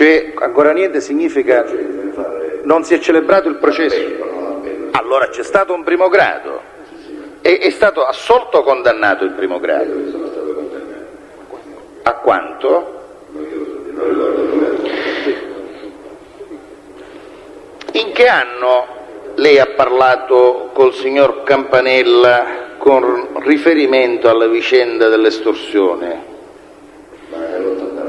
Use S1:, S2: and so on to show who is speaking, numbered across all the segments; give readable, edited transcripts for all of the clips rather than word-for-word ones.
S1: Cioè, ancora niente significa non si è celebrato il processo? Allora c'è stato un primo grado, è stato assolto o condannato il primo grado?
S2: Sono stato condannato.
S1: A quanto?
S2: Non ricordo come.
S1: In che anno lei ha parlato col signor Campanella con riferimento alla vicenda dell'estorsione?
S2: Ma nell'89.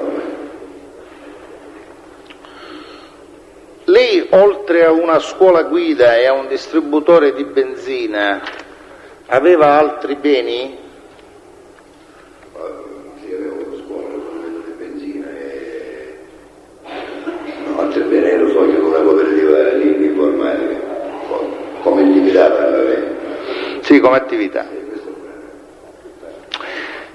S1: Lei, oltre a una scuola guida e a un distributore di benzina, aveva altri beni?
S2: Sì, avevo una scuola con di benzina e... No, altro bene, lo so che con una cooperativa di informatica, come attività per
S1: Sì, come attività.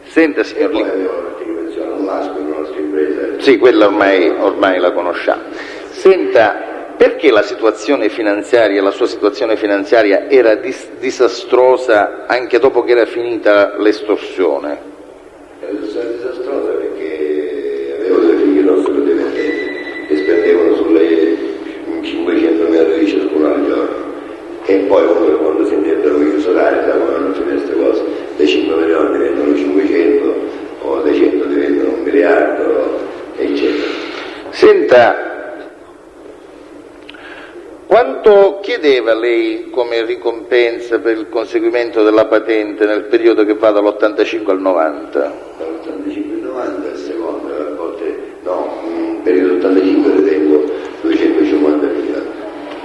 S1: Senta,
S2: E
S1: signor
S2: poi
S1: Lì.
S2: avevo un'attività all'ASCO in un'altra impresa.
S1: Sì, quella ormai la conosciamo. Senta, perché la situazione finanziaria, la sua situazione finanziaria era disastrosa anche dopo che era finita l'estorsione?
S2: È stata disastrosa perché avevo due figli nostri dipendenti che spendevano sulle 500.000 euro ciascuno al giorno. E poi quando si intendono chiusolare, quando finire queste cose, dei 5 milioni diventano 500, o dei 100 diventano 1 miliardo, eccetera.
S1: Senta, quanto chiedeva lei come ricompensa per il conseguimento della patente nel periodo che va dall'85 al 90?
S2: Dall'85 al 90, il secondo, a volte, no, periodo 85 ritengo 250.000,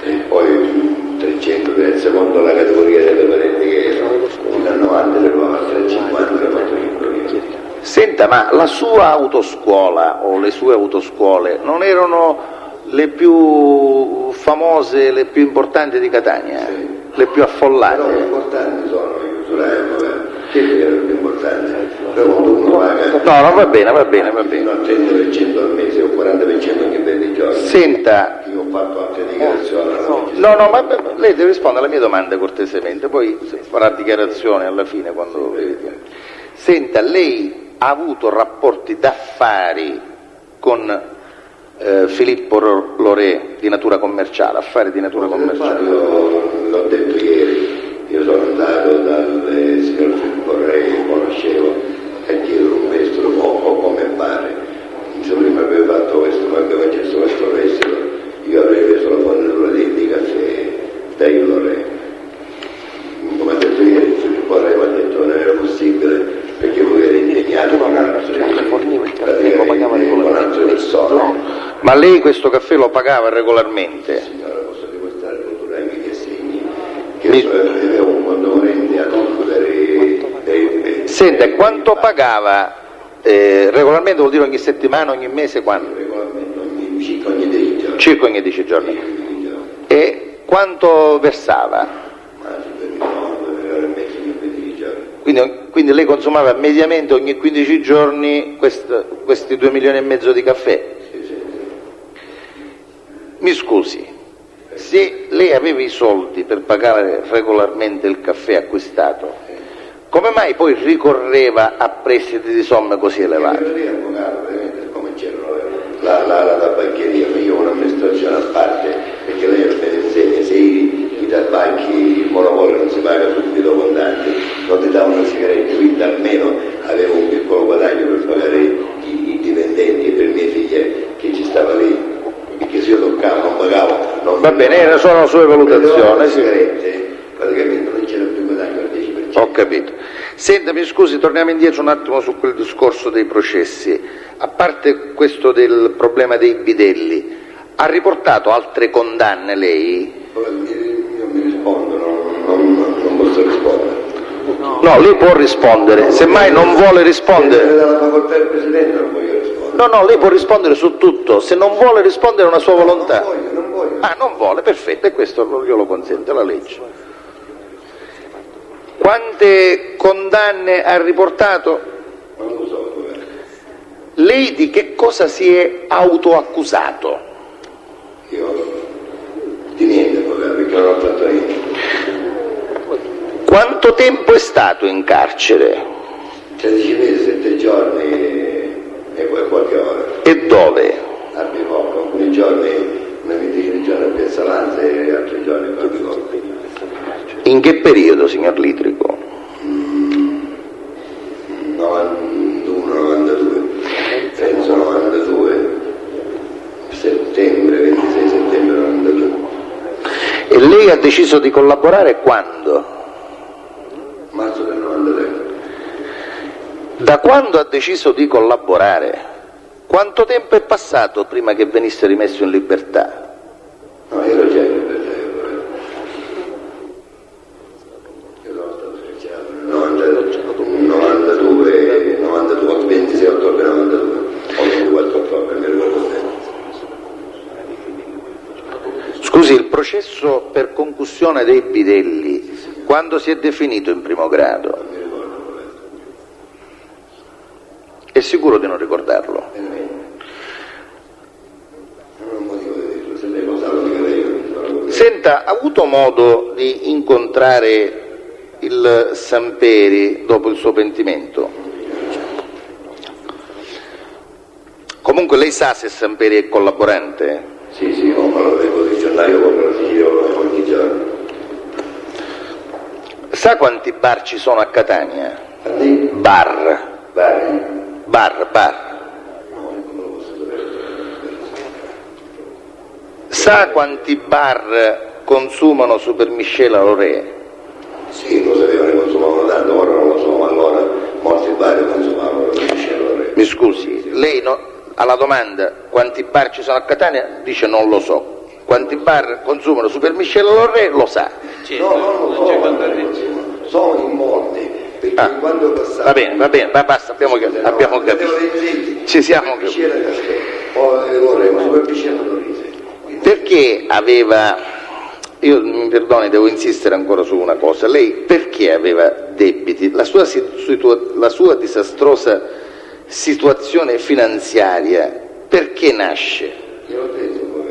S2: e poi 300 per il secondo la categoria delle patenti che fino al 90 le va a 350 e 400.000.
S1: Senta, ma la sua autoscuola o le sue autoscuole non erano le più famose, le più importanti di Catania?
S2: Sì.
S1: Le più affollate?
S2: Però importanti sono i chiusolari, che erano più importanti. Però quando uno paga...
S1: No, no, va bene.
S2: Fino al 30% al mese o 40% ogni 20 giorni.
S1: Senta,
S2: Io ho fatto altre dichiarazioni.
S1: no, ma lei deve rispondere alla mia domanda cortesemente, poi farà dichiarazione alla fine quando vedi. Senta, lei ha avuto rapporti d'affari con Filippo Lorè di natura commerciale, affari di natura commerciale?
S2: Io l'ho detto ieri, io sono andato dal signor Filippo Lorè che conoscevo e chiedo un mestolo o come pare. Se prima aveva fatto questo, ma aveva chiesto questo mestolo, io avrei preso la fornitura di caffè da io Lorè. Come ha detto ieri, Filippo Lorè mi ha detto che non era possibile perché lui era impegnato con altre persone.
S1: Ma lei questo caffè lo pagava regolarmente?
S2: Signora, posso dimostrare con due amici e segni che avevo un conto corrente a tutto dei...
S1: Senta, quanto pagava regolarmente? Vuol dire ogni settimana, ogni mese, quando?
S2: Regolarmente circa ogni 10 giorni.
S1: Circa ogni 10 giorni. E quanto versava?
S2: Ma per il mondo, per mezzo ogni 15 giorni.
S1: Quindi lei consumava mediamente ogni 15 giorni questi 2 milioni e mezzo di caffè?
S2: Sì.
S1: Mi scusi, se lei aveva i soldi per pagare regolarmente il caffè acquistato, come mai poi ricorreva a prestiti di somme così elevate?
S2: Come c'erano la tabaccheria, ma io ho un'amministrazione a parte, perché lei me ne insegna, se i tabacchi, il monopolio non si paga subito contanti, non ti davano le sigarette, quindi almeno avevo un piccolo guadagno per pagare i dipendenti e per mie figlie che ci stava lì. Perché se io toccavo, non pagavo, non
S1: Va bene, sono le sue valutazioni.
S2: Sigarette, praticamente non c'era più guadagno al 10%.
S1: Ho capito. Senta, mi scusi, torniamo indietro un attimo su quel discorso dei processi. A parte questo del problema dei bidelli, ha riportato altre condanne lei?
S2: Io mi rispondo, non posso rispondere.
S1: No, lei può rispondere, semmai non vuole rispondere.
S2: Dalla facoltà del Presidente non voglio rispondere.
S1: No, lei può rispondere su tutto, se non vuole rispondere è una sua volontà.
S2: Non voglio.
S1: Ah, non vuole, perfetto, e questo glielo consente la legge. Quante condanne ha riportato?
S2: Non lo so, dov'è.
S1: Lei di che cosa si è autoaccusato?
S2: Io di niente, perché non ho fatto niente.
S1: Quanto tempo è stato in carcere?
S2: 13 mesi, 7 giorni e poi qualche ora.
S1: E dove?
S2: a Bicocca, alcuni giorni mi dirigione a Piazza Lanza e altri giorni a Bicocca.
S1: In che periodo, signor Litrico?
S2: 91, 92, penso 92, settembre, 26 settembre 92.
S1: E lei ha deciso di collaborare quando?
S2: Marzo del 93.
S1: Da quando ha deciso di collaborare? Quanto tempo è passato prima che venisse rimesso in libertà?
S2: No, ero già in libertà. Io sono stato scarcerato nel 92, 26 ottobre 92, o 24 ottobre, mi ricordo bene.
S1: Scusi, il processo per concussione dei bidelli, quando si è definito in primo grado?
S2: Non mi ricordo.
S1: È sicuro di non ricordarlo?
S2: Non ho motivo di dirlo, se lei lo sa lo dica lei.
S1: Senta, ha avuto modo di incontrare il Samperi dopo il suo pentimento? Comunque lei sa se Samperi è collaborante?
S2: Sì, ma lo leggo di giornale, compro il figlio ogni giorno.
S1: Sa quanti bar ci sono a Catania?
S2: Quanti?
S1: Bar.
S2: Bar?
S1: Bar.
S2: No, come lo posso sapere?
S1: Sa quanti bar consumano Super Miscela Lorè?
S2: Sì, lo sapevano, ne consumavano tanto, ora non lo so, ma allora molti bar consumavano lo Miscela.
S1: Mi scusi, lei alla domanda quanti bar ci sono a Catania dice non lo so. Quanti bar consumano Super Miscela Lorè lo sa.
S2: No, non lo so quanti consumano. Sono in molti, perché quando passavo...
S1: Va bene, basta, abbiamo capito. Ci siamo capiti. Perché aveva, io mi perdoni, devo insistere ancora su una cosa, lei perché aveva debiti? La sua disastrosa situazione finanziaria perché nasce?
S2: Gliel'ho detto,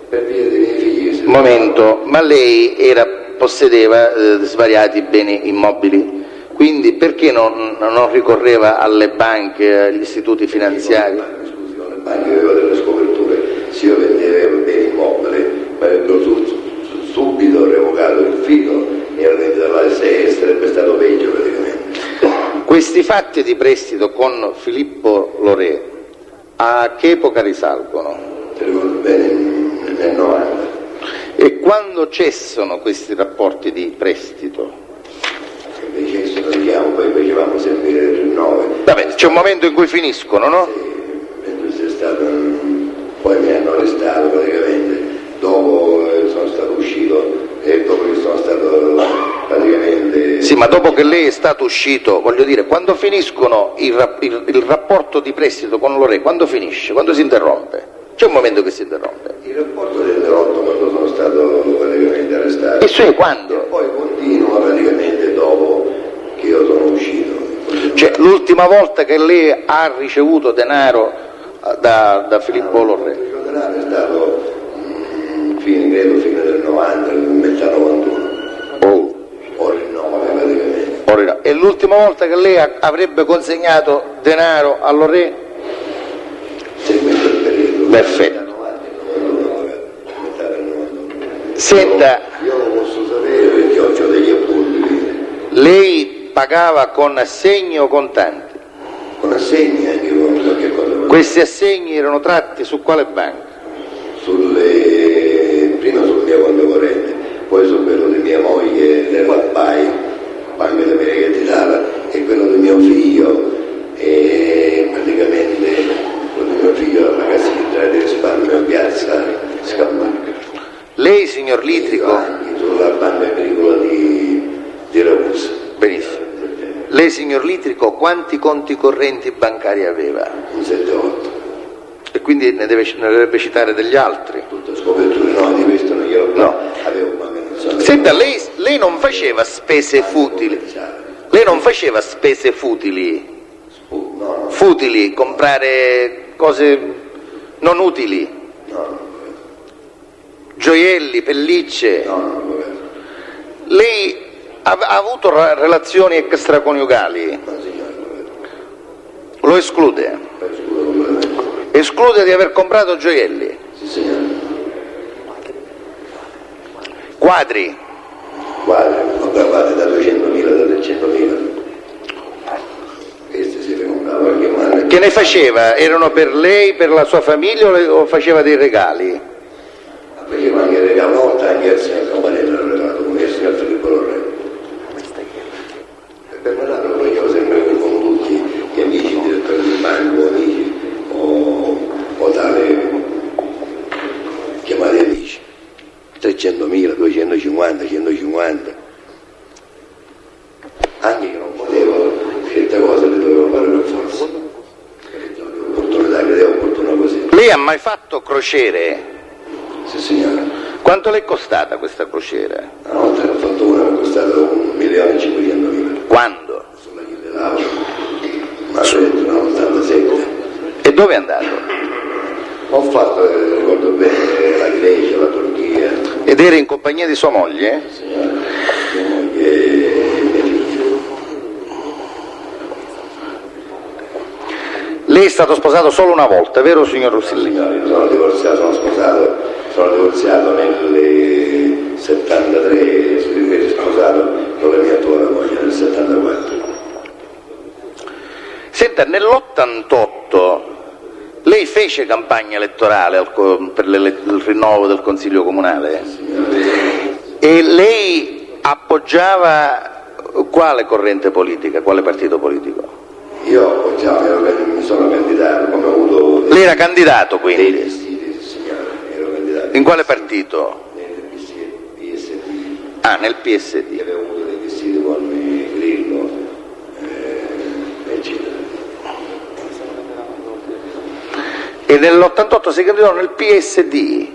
S2: per via dei miei figli.
S1: Momento, ma lei possedeva svariati beni immobili, quindi perché non ricorreva alle banche, agli istituti finanziari?
S2: Scusi, con le banche aveva delle scoperture, se io vendevo beni immobili, mi avrebbero subito revocato il fido e la vendita alla SE sarebbe stato peggio praticamente.
S1: Questi fatti di prestito con Filippo Lorè a che epoca risalgono?
S2: Ti ricordo bene, nel 90.
S1: E quando cessano questi rapporti di prestito?
S2: Invece se noi chiamo, poi facevamo sempre il rinnovo.
S1: Vabbè, c'è un momento in cui finiscono, no?
S2: Sì, mentre c'è stato, poi mi hanno arrestato praticamente, dopo sono stato uscito e dopo che sono stato praticamente...
S1: Sì, ma dopo che lei è stato uscito, voglio dire, quando finiscono il rapporto di prestito con Lorè, quando finisce? Quando si interrompe? C'è un momento che si interrompe.
S2: Il rapporto si è interrotto quando sono stato praticamente arrestato.
S1: E cioè quando?
S2: E poi continua praticamente dopo che io sono uscito.
S1: Cioè l'ultima volta che lei ha ricevuto denaro da Filippo Lorè?
S2: Il denaro è stato fine del 90, metà 91. O rinnovo praticamente.
S1: E l'ultima volta che lei avrebbe consegnato denaro a Lorè?
S2: Seguendo il periodo.
S1: Perfetto.
S2: Metà del 91.
S1: Senta,
S2: Io lo posso sapere perché ho degli appunti.
S1: lei pagava con assegni o contanti?
S2: Con assegni anche con qualche cosa.
S1: Questi assegni erano tratti su quale banca?
S2: Prima sul mio conto corrente, poi su quello di mia moglie della PAI, Banca d'America d'Italia, e quello di mio figlio, e praticamente quello di mio figlio alla Casitra di risparmio a Piazza Scammarca.
S1: Lei, signor Litrico?
S2: Anche sulla banca agricola di Ragusa.
S1: Benissimo. Lei, signor Litrico, quanti conti correnti bancari aveva?
S2: Un 7-8.
S1: E quindi ne dovrebbe citare degli altri?
S2: Tutte scoperture, no, di questo non glielo
S1: No.
S2: avevo banca nazionale.
S1: Senta, lei non faceva spese futili? Lei non faceva spese futili?
S2: No.
S1: Futili, comprare cose non utili?
S2: No.
S1: Gioielli, pellicce?
S2: No.
S1: Lei ha avuto relazioni extraconiugali?
S2: No, signore.
S1: Lo esclude?
S2: Scusa completamente.
S1: Esclude di aver comprato gioielli.
S2: Sì, signore.
S1: Quadri.
S2: Compravate da 200.000, da 300.000. Questi si comprava qualche mano.
S1: Che ne faceva? Erano per lei, per la sua famiglia o faceva dei regali?
S2: Faceva anche regali, una volta anche al signor Campanello l'ho regalato, come il signor Filippo Lorre. E per Natale lo facevo sempre con tutti gli amici, direttori di banco, amici, o tale chiamati amici. 300.000, 250, 150. Anche che non potevo, certe cose le dovevo fare per forza. L'opportunità che è opportuna così.
S1: Lei ha mai fatto crociere?
S2: Sì, signora.
S1: Quanto le è costata questa crociera?
S2: Una volta ne ho fatto una, mi è costato 1.500.000.
S1: Quando?
S2: Sulla Ghilia dell'Aula. Ma nel 87.
S1: E dove è andato?
S2: Ho fatto, ricordo bene, la Grecia, la Turchia.
S1: Ed era in compagnia di sua moglie?
S2: Signora, mia moglie e mia figlia.
S1: Lei è stato sposato solo una volta, vero signor Rossilli?
S2: Signora, io sono divorziato, sono divorziato nel 73, sono sposato con la mia attuale moglie nel 74.
S1: Senta, nell'88 lei fece campagna elettorale per il rinnovo del Consiglio Comunale? E lei appoggiava quale corrente politica, quale partito politico?
S2: Io appoggiavo, mi sono candidato, come ho avuto...
S1: Lei era candidato
S2: dei
S1: quindi?
S2: vestiti, signora, ero candidato.
S1: In quale partito?
S2: Nel PSD.
S1: Ah, nel PSD.
S2: Avevo avuto dei vestiti con Grillo, eccetera.
S1: E nell'88 si candidò nel PSD.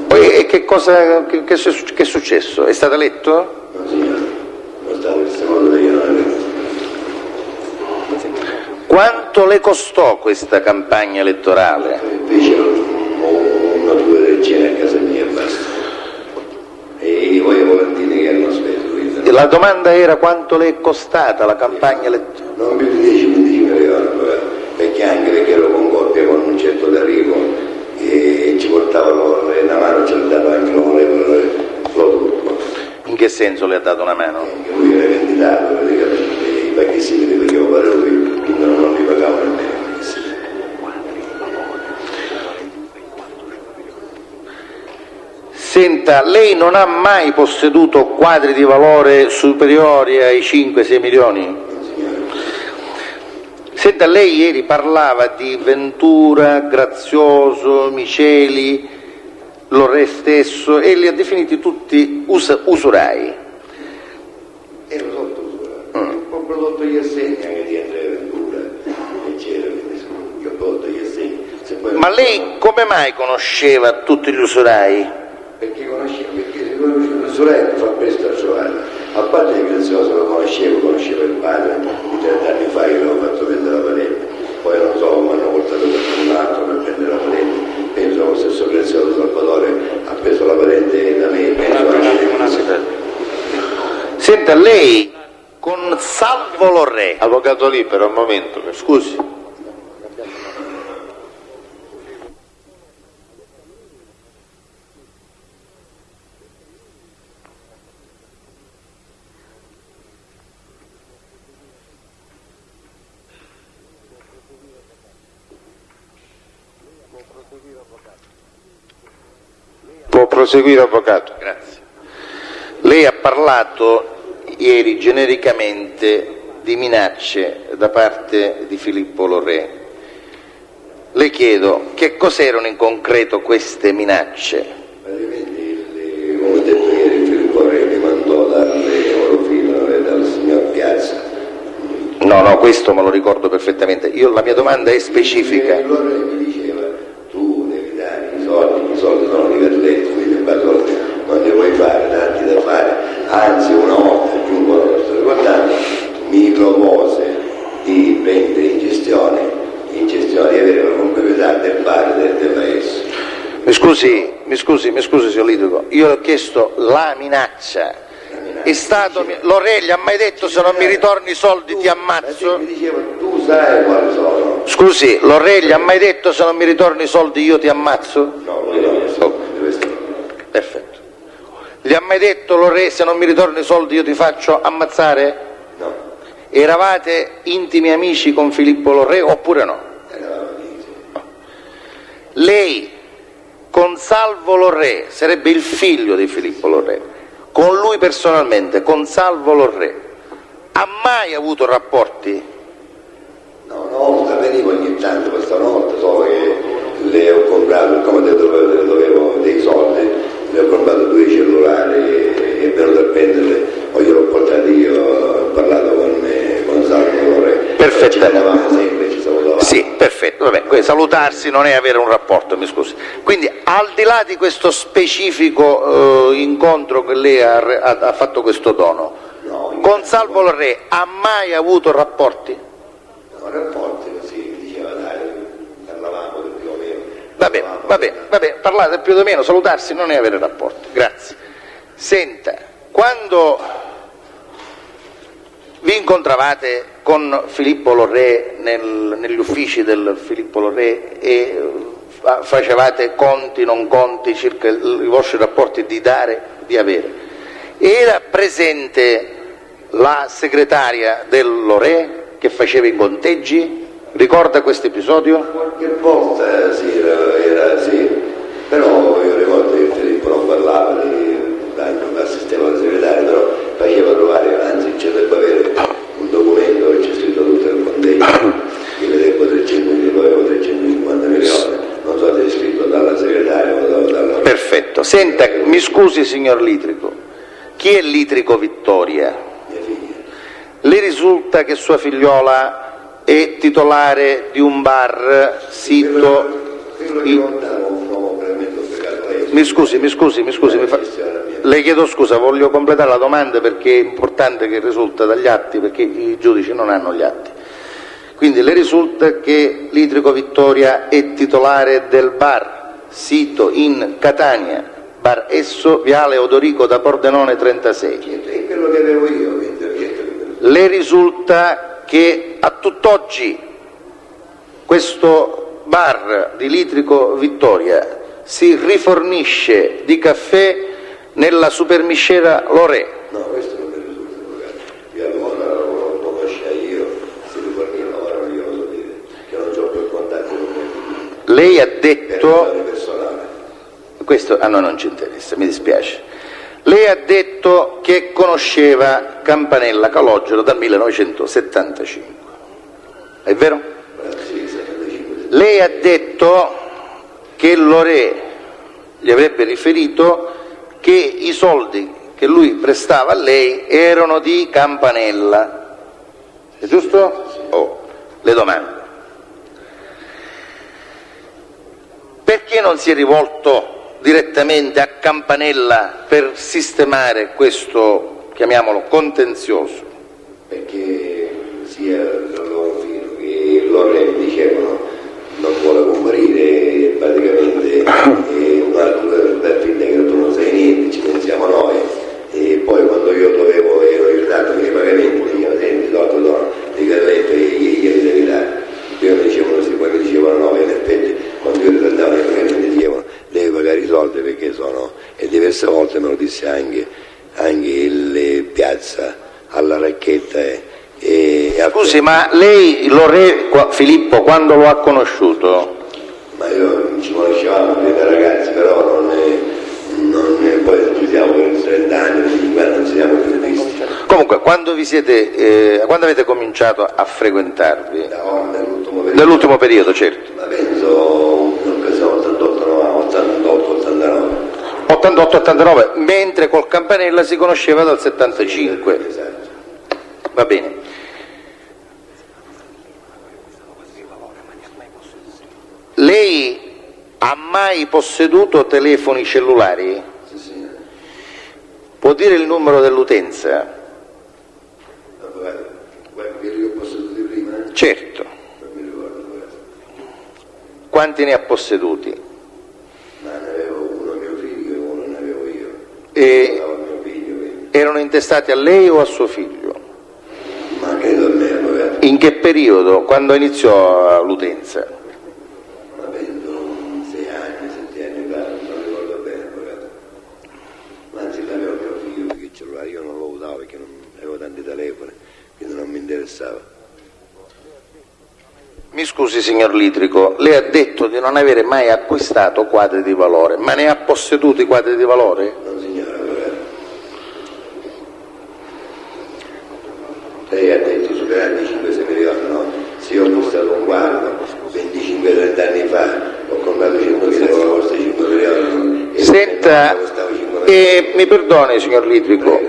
S1: Poi e che è successo? È stato eletto?
S2: No, signora, non stavo il secondo regionale.
S1: Quanto le costò questa campagna elettorale?
S2: Fecero una o due leggere a casa mia e basta. E poi i volantini che hanno speso. Quindi
S1: La domanda era quanto le è costata la campagna elettorale?
S2: non più di 10-15 milioni, perché ero con coppia con un certo d'arrivo e ci portavano una mano, ce l'ha dato anche l'onorevole Flotturco.
S1: In che senso le ha dato una mano?
S2: Lui era candidato, praticamente i pacchissimi li facevo fare lui, quindi non li pagavo nemmeno i pacchissimi.
S1: Senta, lei non ha mai posseduto quadri di valore superiori ai 5-6 milioni? Senta, lei ieri parlava di Ventura, Grazioso, Miceli, Lorre stesso e li ha definiti tutti usurai.
S2: Ero sotto usura. Ho prodotto gli assegni anche di Andrea Ventura, eccetera, quindi io ho prodotto gli assegni.
S1: Ma lei come mai conosceva tutti gli usurai?
S2: Perché se conosce l'usurai fa presto a trovare. A parte che Grazioso lo conoscevo il padre, di 30 anni fa io avevo fatto prendere la patente, poi non so, mi hanno portato un altro per prendere la patente, penso lo stesso Grazioso Salvatore ha preso la patente da me, penso anche.
S1: Senta, lei con Salvo Lorre,
S3: Avvocato Libero, un momento.
S1: scusi,
S3: Può proseguire, avvocato.
S1: grazie. Lei ha parlato ieri genericamente di minacce da parte di Filippo Lorre. Le chiedo che cos'erano in concreto queste minacce?
S2: Praticamente, come ho detto ieri, Filippo Re mi mandò dalle Orofino e dal signor Piazza.
S1: No, questo me lo ricordo perfettamente. La mia domanda è specifica.
S2: E allora mi diceva, tu devi dare i soldi sono di Carletto, quindi in base non li vuoi fare, darti da fare. Anzi, una volta, aggiungo, non lo sto ricordando, mi propose di prendere in gestione di avere la proprietà del bar del paese.
S1: Mi scusi, signor Lidico, io le ho chiesto la minaccia. È stato Lorre gli ha mai detto se non mi ritorni i soldi ti ammazzo?
S2: Mi diceva, tu busta e quali sono.
S1: Scusi, Lorre gli ha mai detto se non mi ritorni i soldi io ti ammazzo?
S2: No, questo no.
S1: Perfetto. Gli ha mai detto Lorre se non mi ritorni i soldi io ti faccio ammazzare?
S2: No.
S1: Eravate intimi amici con Filippo Lorre oppure no?
S2: Eravamo amici.
S1: Lei con Salvo Lorre, sarebbe il figlio di Filippo Lorre, con lui personalmente, con Salvo Lorre, ha mai avuto rapporti?
S2: No, una volta venivo ogni tanto, questa volta solo che le ho comprato, come detto, dovevo dei soldi, le ho comprato 2 cellulari e è venuto a prenderle, poi gliel'ho portato io, ho parlato con Salvo Lorre.
S1: Perfettamente.
S2: Sempre, ci stavo davanti.
S1: Sì, perfetto, vabbè, salutarsi non è avere un rapporto, mi scusi. Quindi al di là di questo specifico incontro che lei ha fatto questo dono,
S2: No,
S1: con Salvo Lorre ha mai avuto rapporti?
S2: no, rapporti così, diceva dai, parlavamo del più o meno.
S1: Vabbè, parlate più o meno, salutarsi non è avere rapporti, grazie. Senta, quando vi incontravate con Filippo Lorre negli uffici del Filippo Lorre e facevate conti, non conti circa i vostri rapporti di dare, di avere, era presente la segretaria del Lorre che faceva i conteggi? Ricorda questo episodio?
S2: Qualche volta sì, era sì, però io ricordo che Filippo non parlava, assisteva alla segretaria, però faceva trovare, anzi c'è debba avere un documento che c'è scritto tutto il contegno, che vedevo 350 milioni, non so se è scritto dalla segretaria o dalla...
S1: Perfetto. Senta, mi scusi signor Litrico, chi è Litrico Vittoria?
S2: Mia figlia.
S1: Le risulta che sua figliola è titolare di un bar sito... Mi scusi, le chiedo scusa, voglio completare la domanda perché è importante che risulta dagli atti, perché i giudici non hanno gli atti. Quindi le risulta che Litrico Vittoria è titolare del bar, sito in Catania, Bar Esso, Viale Odorico da Pordenone 36.
S2: È quello che avevo io.
S1: Le risulta che a tutt'oggi questo bar di Litrico Vittoria si rifornisce di caffè nella supermiscela Lorre.
S2: No, questo non mi risulta, io allora lo conoscevo io, se lo guardiamo ora non glielo so dire, che non ho più contatti con me.
S1: Lei ha detto...
S2: personale.
S1: Questo a noi non ci interessa, mi dispiace. Lei ha detto che conosceva Campanella Calogero dal 1975. È vero?
S2: Sì, 75.
S1: Lei ha detto che Lorre gli avrebbe riferito che i soldi che lui prestava a lei erano di Campanella. È giusto? Oh, le domando. Perché non si è rivolto direttamente a Campanella per sistemare questo, chiamiamolo, contenzioso?
S2: Perché sia il loro figlio che Lorre dicevano non vuole comparire praticamente un altro per finta che tu non sai niente, ci pensiamo noi, e poi quando io ero in ritardo con i pagamenti dicevano senti dono dico a lei glieli devi dare, io mi dicevano sì, poi mi dicevano no, e in effetti quando io ritardavo i pagamenti dicevano devi pagare i soldi perché sono, e diverse volte me lo disse anche il Piazza alla Racchetta
S1: Scusi, ma lei Lorre Filippo quando lo ha conosciuto?
S2: Ma io ci conoscevamo da ragazzi, però poi ci siamo per 30 anni, 25 non ci siamo più visti.
S1: Comunque, quando avete cominciato a frequentarvi?
S2: Nell'ultimo periodo.
S1: Nell'ultimo periodo, certo.
S2: Ma penso che
S1: 88-89, mentre col Campanella si conosceva dal 75.
S2: Esatto.
S1: Va bene. Lei ha mai posseduto telefoni cellulari?
S2: Sì.
S1: Può dire il numero dell'utenza?
S2: Quelli che ho posseduti prima?
S1: Certo.
S2: Non mi ricordo.
S1: Quanti ne ha posseduti?
S2: Ma ne avevo uno mio figlio e uno ne avevo io.
S1: E
S2: Mio figlio, quindi.
S1: erano intestati a lei o a suo figlio?
S2: Ma credo a me, avvocato.
S1: In che periodo? Quando iniziò l'utenza?
S2: Ma penso 6 anni, 7 anni fa, non ricordo bene, avvocato. Ma anzi l'avevo mio figlio, perché il cellulare io non lo usavo perché non avevo tanti telefoni, quindi non mi interessava.
S1: Mi scusi signor Litrico, lei ha detto di non avere mai acquistato quadri di valore, ma ne ha posseduti quadri di valore?
S2: Non signora, avvocato. Lei ha detto superando i 5-6 milioni, no? Se io ho acquistato un quadro 25-30 anni fa, ho comprato 100.000 euro, costa 5 milioni.
S1: Senta, mi perdoni signor Litrico,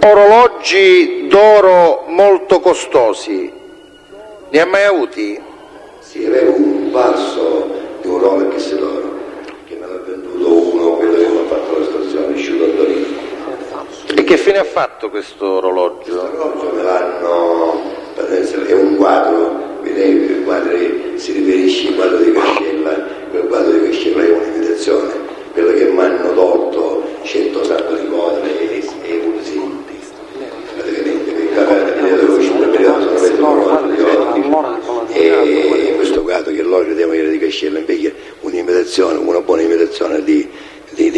S1: orologi d'oro molto costosi, ne ha mai avuti?
S2: Sì, avevo un falso di un Rolex d'oro, che me l'ha venduto uno, quello che mi ha fatto la stazione, asciutto a Torino.
S1: E che fine ha fatto questo orologio?
S2: L'orologio me l'hanno, è un quadro, vedete, il quadro si riferisce al quadro di Cascella, quel quadro di Cascella è un'imitazione, quello che mi hanno tolto 100 sacco di cose è un sì, praticamente, e questo quadro che l'olio di Maria di Cascella invece è un'imitazione, una buona imitazione di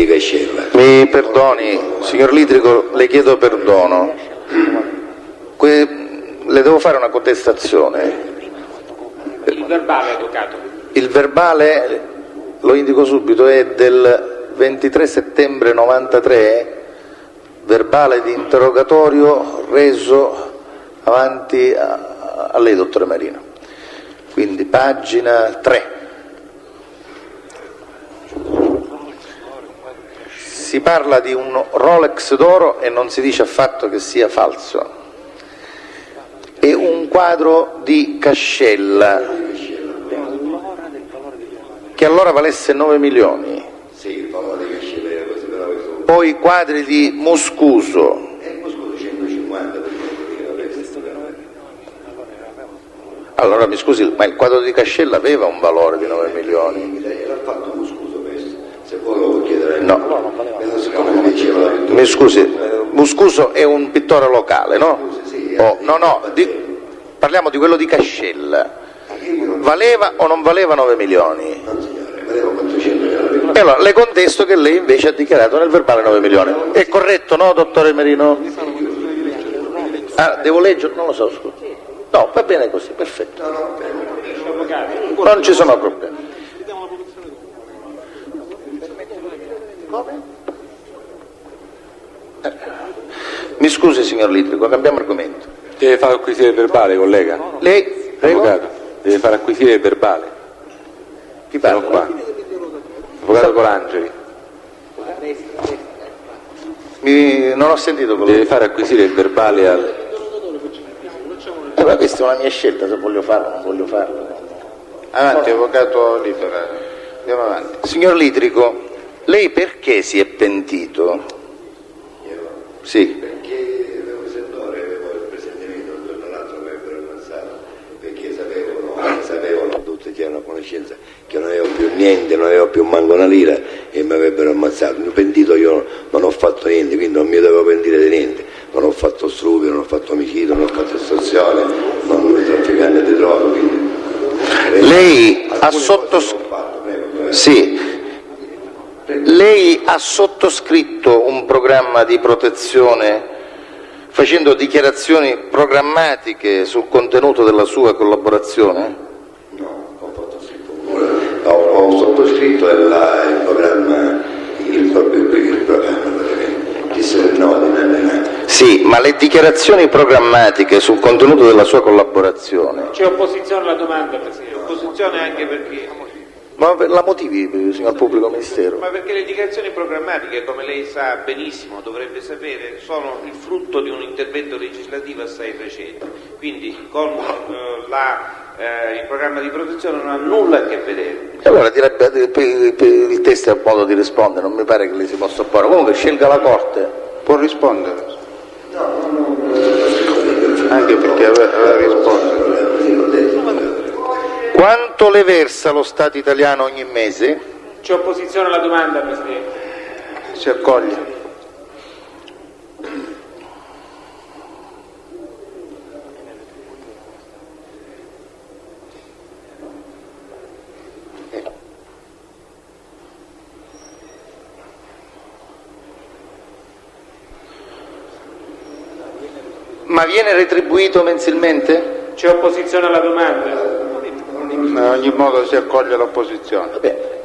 S2: Cascella.
S1: Mi perdoni, signor Litrico, le chiedo perdono. Le devo fare una contestazione.
S4: Il verbale, avvocato.
S1: Il verbale, lo indico subito, è del 23 settembre 93, verbale di interrogatorio reso avanti a lei, dottore Marino. Quindi pagina 3. Si parla di un Rolex d'oro e non si dice affatto che sia falso. È un quadro di Cascella che allora valesse 9 milioni.
S2: Sì, il valore di Cascella era così, però questo...
S1: Poi quadri di Moscuso.
S2: Moscuso 150 per
S1: Allora mi scusi, ma il quadro di Cascella aveva un valore di 9 milioni?
S2: Era fatto Moscuso questo, se vuole lo può chiedere.
S1: No.
S2: Siccome mi diceva la pittura...
S1: Mi scusi, Moscuso è un pittore locale, no?
S2: Sì,
S1: No, parliamo di quello di Cascella. Valeva o non valeva 9 milioni?
S2: Non signore, valeva 400.000.
S1: E allora le contesto che lei invece ha dichiarato nel verbale 9 milioni. È corretto, no, dottore Marino? Ah, devo leggere? Non lo so, scusi. No, va bene così, perfetto. Non ci sono problemi. Mi scusi, signor Litrico, cambiamo argomento.
S5: Deve far acquisire il verbale, collega.
S1: Lei, prego?
S5: Avvocato, deve far acquisire il verbale.
S1: Chi
S5: Sono
S1: parla?
S5: qua. Avvocato Colangeli.
S1: Non ho sentito quello.
S5: Deve far acquisire il verbale al...
S1: Ma questa è una mia scelta, se voglio farlo o non voglio farlo.
S3: Avanti, avvocato Libera. Andiamo avanti.
S1: Signor Litrico, lei perché si è pentito? Sì.
S2: Perché avevo il sentore, avevo il presentimento, un giorno l'altro mi avrebbero ammazzato, perché sapevano tutti, c'erano conoscenza che non avevo più niente, non avevo più manco una lira e mi avrebbero ammazzato. Mi pentito io non ho fatto niente, quindi non mi dovevo pentire di niente, non ho fatto stupro, non ho fatto omicidio, non ho fatto estorsione, non ho trafficante di droga, quindi...
S1: Lei ha Sì. Lei ha sottoscritto un programma di protezione facendo dichiarazioni programmatiche sul contenuto della sua collaborazione?
S2: No, ho sottoscritto il programma di Serenò di Nanna.
S1: Sì, ma le dichiarazioni programmatiche sul contenuto della sua collaborazione...
S4: C'è opposizione alla domanda, Presidente. Opposizione anche perché...
S1: Ma la motivi, signor Pubblico Ministero?
S4: Ma perché le dichiarazioni programmatiche, come lei sa benissimo, dovrebbe sapere, sono il frutto di un intervento legislativo assai recente. Quindi con il programma di protezione non ha nulla a che vedere.
S1: Allora direbbe il testo è un modo di rispondere, non mi pare che lei si possa opporre. Comunque scelga la Corte.
S3: Può rispondere? Anche perché aveva risposto.
S1: Quanto le versa lo Stato italiano ogni mese?
S4: C'è opposizione alla domanda, Presidente.
S3: Si accoglie.
S1: Ma viene retribuito mensilmente?
S6: C'è opposizione alla domanda?
S3: In ogni modo si accoglie l'opposizione.
S1: Vabbè.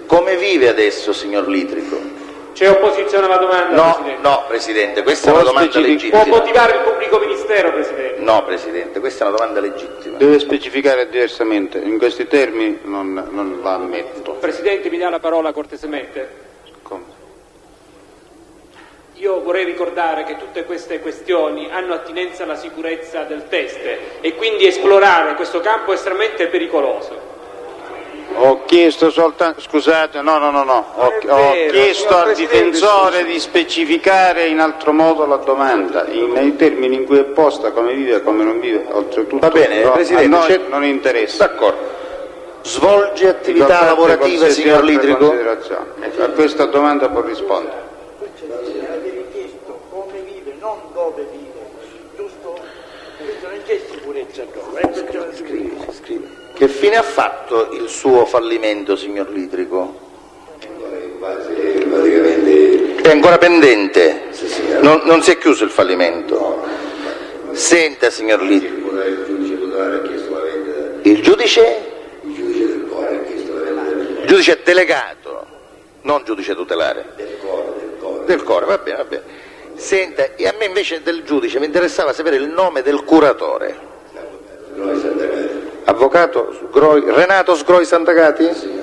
S1: Come vive adesso, signor Litrico?
S6: C'è opposizione alla domanda,
S1: No,
S6: Presidente?
S1: no, Presidente, questa è
S3: Può
S1: una domanda
S6: Può
S1: legittima.
S6: motivare il pubblico ministero, Presidente?
S1: No, Presidente, questa è una domanda legittima.
S3: Deve specificare diversamente, in questi termini non la ammetto.
S6: Presidente, mi dà la parola cortesemente?
S3: Come?
S6: Io vorrei ricordare che tutte queste questioni hanno attinenza alla sicurezza del test e quindi esplorare questo campo è estremamente pericoloso.
S3: Ho chiesto soltanto, scusate, no, ho
S6: vero,
S3: chiesto
S6: signor
S3: al
S6: Presidente,
S3: difensore di specificare in altro modo la domanda, nei termini in cui è posta, come vive, come non vive, oltretutto
S1: Va bene,
S3: no,
S1: Presidente,
S3: a noi
S1: c'è-
S3: non interessa.
S1: D'accordo. Svolge attività
S3: Ricordate
S1: lavorativa,
S3: qualsiasi
S1: signor
S3: altra
S1: Litrico?
S3: considerazione. A questa domanda può rispondere.
S7: Avete chiesto come vive, non dove vive, giusto? Questo non c'è sicurezza attorno.
S1: Che fine ha fatto il suo fallimento, signor Litrico?
S2: Praticamente
S1: È ancora pendente?
S2: sì, signor.
S1: Non si è chiuso il fallimento? Senta, signor Litrico,
S2: Il giudice tutelare ha chiesto la vendita,
S1: il giudice?
S2: il giudice del cuore ha chiesto la vendita
S1: Il giudice delegato, non giudice tutelare.
S2: del cuore.
S1: Del cuore, va bene, va bene. Senta, e a me invece del giudice mi interessava sapere il nome del curatore.
S2: Noi Sant'Agata.
S1: Avvocato Renato Sgroi Sant'Agati?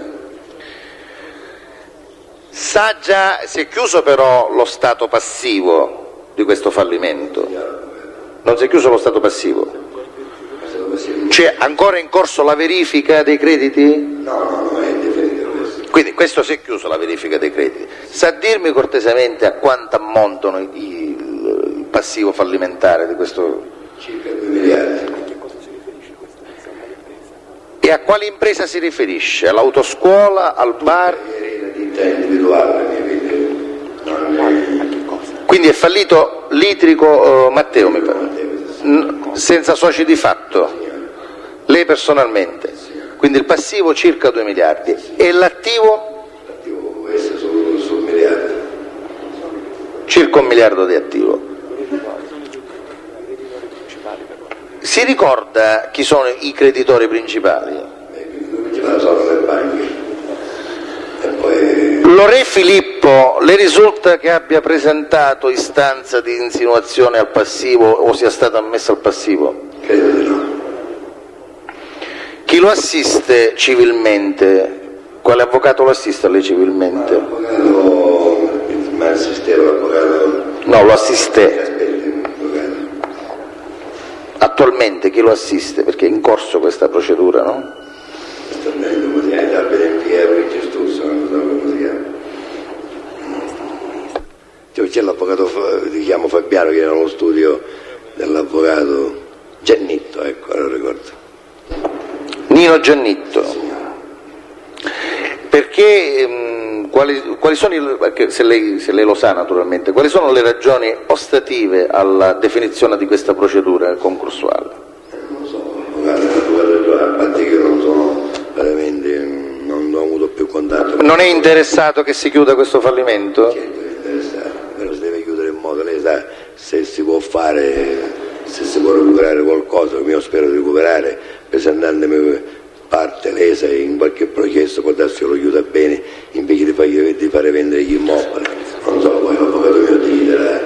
S1: Sa già, si è chiuso però lo stato passivo di questo fallimento? Non si è chiuso lo stato passivo? C'è ancora in corso la verifica dei crediti?
S2: No, è definito questo.
S1: Quindi questo si è chiuso, la verifica dei crediti. Sa dirmi cortesemente a quanto ammontano il passivo fallimentare di questo?
S2: Circa 2 miliardi.
S1: E a quale impresa si riferisce? All'autoscuola, al bar?
S2: Ieri la ditta individuale, mi vede, non
S1: Quindi è fallito Litrico Matteo, mi pare. Senza soci di fatto? Lei personalmente? Quindi il passivo circa 2 miliardi. E l'attivo?
S2: l'attivo può essere sul miliardo.
S1: Circa 1 miliardo di attivo. Si ricorda chi sono i creditori principali?
S2: Ce la sono le banche. E poi
S1: Lore Filippo, le risulta che abbia presentato istanza di insinuazione al passivo o sia stato ammesso al passivo?
S2: credo di no.
S1: Chi lo assiste civilmente? Quale avvocato lo assiste a lei civilmente?
S2: L'avvocato, ma assisteva l'avvocato.
S1: No, lo assiste.
S2: Aspetti, l'avvocato.
S1: Attualmente chi lo assiste? Perché è in corso questa procedura, no?
S2: Sta venendo così, da Benempia, Luigi Sturzo, non so come si chiama. C'è l'avvocato, ti chiamo Fabiano, che era allo studio dell'avvocato Giannitto, ecco, lo ricordo.
S1: Nino Giannitto. Perché, quali sono, perché se lei lo sa naturalmente, quali sono le ragioni ostative alla definizione di questa procedura concorsuale?
S2: Non lo so, l'avvocato, a parte che non sono veramente, non ho avuto più contatto.
S1: Non è interessato che si chiuda questo fallimento?
S2: Certo che è interessato, però si deve chiudere in modo, lei sa, se si può fare, se si può recuperare qualcosa, come io spero di recuperare, presentandomi parte lesa in qualche processo, può darsi che lo chiuda bene, invece di fare vendere gli immobili. Non so, poi l'avvocato mio dirà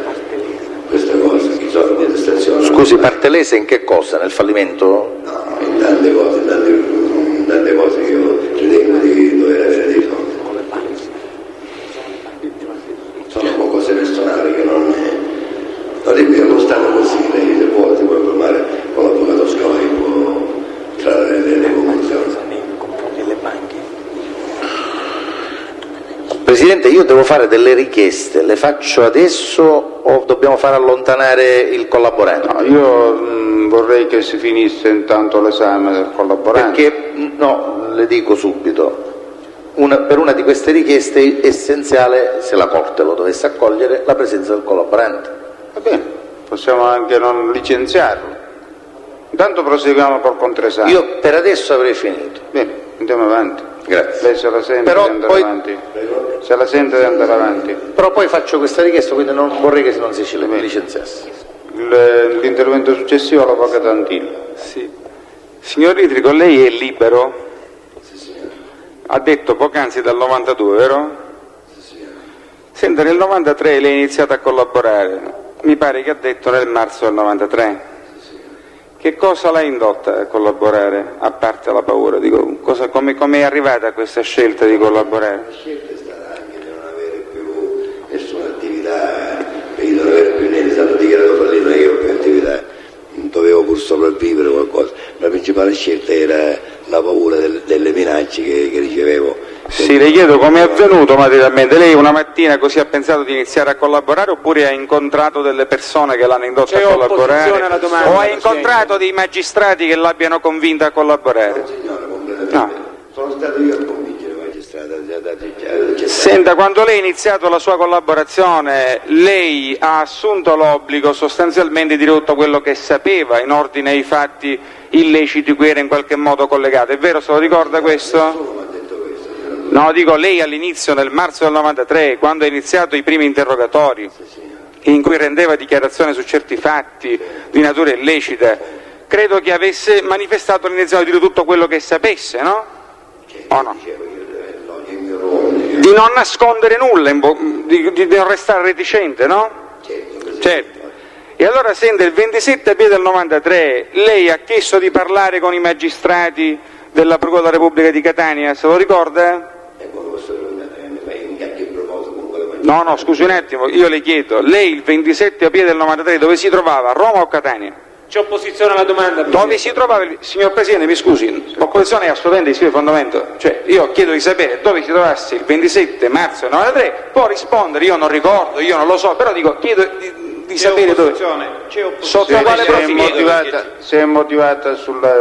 S2: questa cosa, chi sono di stazione.
S1: Scusi, parte lesa in che cosa? Nel fallimento?
S2: No, in tante cose, in tante cose che io ritengo di dover avere dei soldi. Sono un po' cose personali che non dico, allo stato così, lei se vuole si può informare con l'avvocato Sgroi, può trarre le conclusioni.
S1: Presidente, io devo fare delle richieste, le faccio adesso o dobbiamo far allontanare il collaborante?
S3: No, io vorrei che si finisse intanto l'esame del collaborante.
S1: Perché, no, le dico subito, per una di queste richieste è essenziale, se la Corte lo dovesse accogliere, la presenza del collaborante.
S3: Va bene, possiamo anche non licenziarlo. Intanto proseguiamo col contraesame.
S1: Io per adesso avrei finito.
S3: Bene, andiamo avanti.
S1: Grazie.
S3: Lei se la sente
S1: Però
S3: di andare
S1: poi-
S3: avanti? Se la sente di andare avanti?
S1: Però poi faccio questa richiesta, quindi non vorrei che non si licenziasse.
S3: L'intervento successivo all'avvocato Antillo.
S5: Sì. Signor Litrico, lei è libero? Ha detto poc'anzi dal 92, vero? Senta, nel 93 lei ha iniziato a collaborare, mi pare che ha detto nel marzo del 93. Che cosa l'ha indotta a collaborare, a parte la paura? Dico, come è arrivata a questa scelta di collaborare?
S2: La scelta è stata anche di non avere più nessuna attività, di non avere più niente, è stato dichiarato fallito, non avevo più attività, dovevo pur sopravvivere qualcosa. La principale scelta era la paura delle minacce che ricevevo.
S5: Sì, le chiedo come è avvenuto materialmente. Lei una mattina così ha pensato di iniziare a collaborare oppure ha incontrato delle persone che l'hanno indotto a collaborare?
S6: Alla domanda,
S5: o ha incontrato dei magistrati che l'abbiano convinta a collaborare?
S2: No, signora, completamente.
S5: No.
S2: Sono stato io a convincere il magistrato.
S5: Senta, quando lei ha iniziato la sua collaborazione, lei ha assunto l'obbligo sostanzialmente di dire tutto quello che sapeva in ordine ai fatti illeciti cui era in qualche modo collegato, è vero, se lo ricorda questo? No, dico, lei all'inizio, nel marzo del 93, quando ha iniziato i primi interrogatori, in cui rendeva dichiarazione su certi fatti di natura illecita, credo che avesse manifestato l'intenzione di dire tutto quello che sapesse, no? O no? Di non nascondere nulla, di non restare reticente, no? Certo. E allora, sente, il 27 aprile del 93 lei ha chiesto di parlare con i magistrati della Procura della Repubblica di Catania, se lo ricorda? No, scusi un attimo, io le chiedo, lei il 27 aprile del 93 dove si trovava, a Roma o Catania?
S6: C'è opposizione alla domanda, Presidente.
S5: Dove si trovava, signor Presidente, mi scusi, l'opposizione è assolutamente di fondamento, cioè io chiedo di sapere dove si trovasse il 27 marzo del 93, può rispondere, io non ricordo, io non lo so, però dico, chiedo di sapere dove.
S4: C'è opposizione.
S5: Sotto quale profilo?
S3: Se è motivata sulla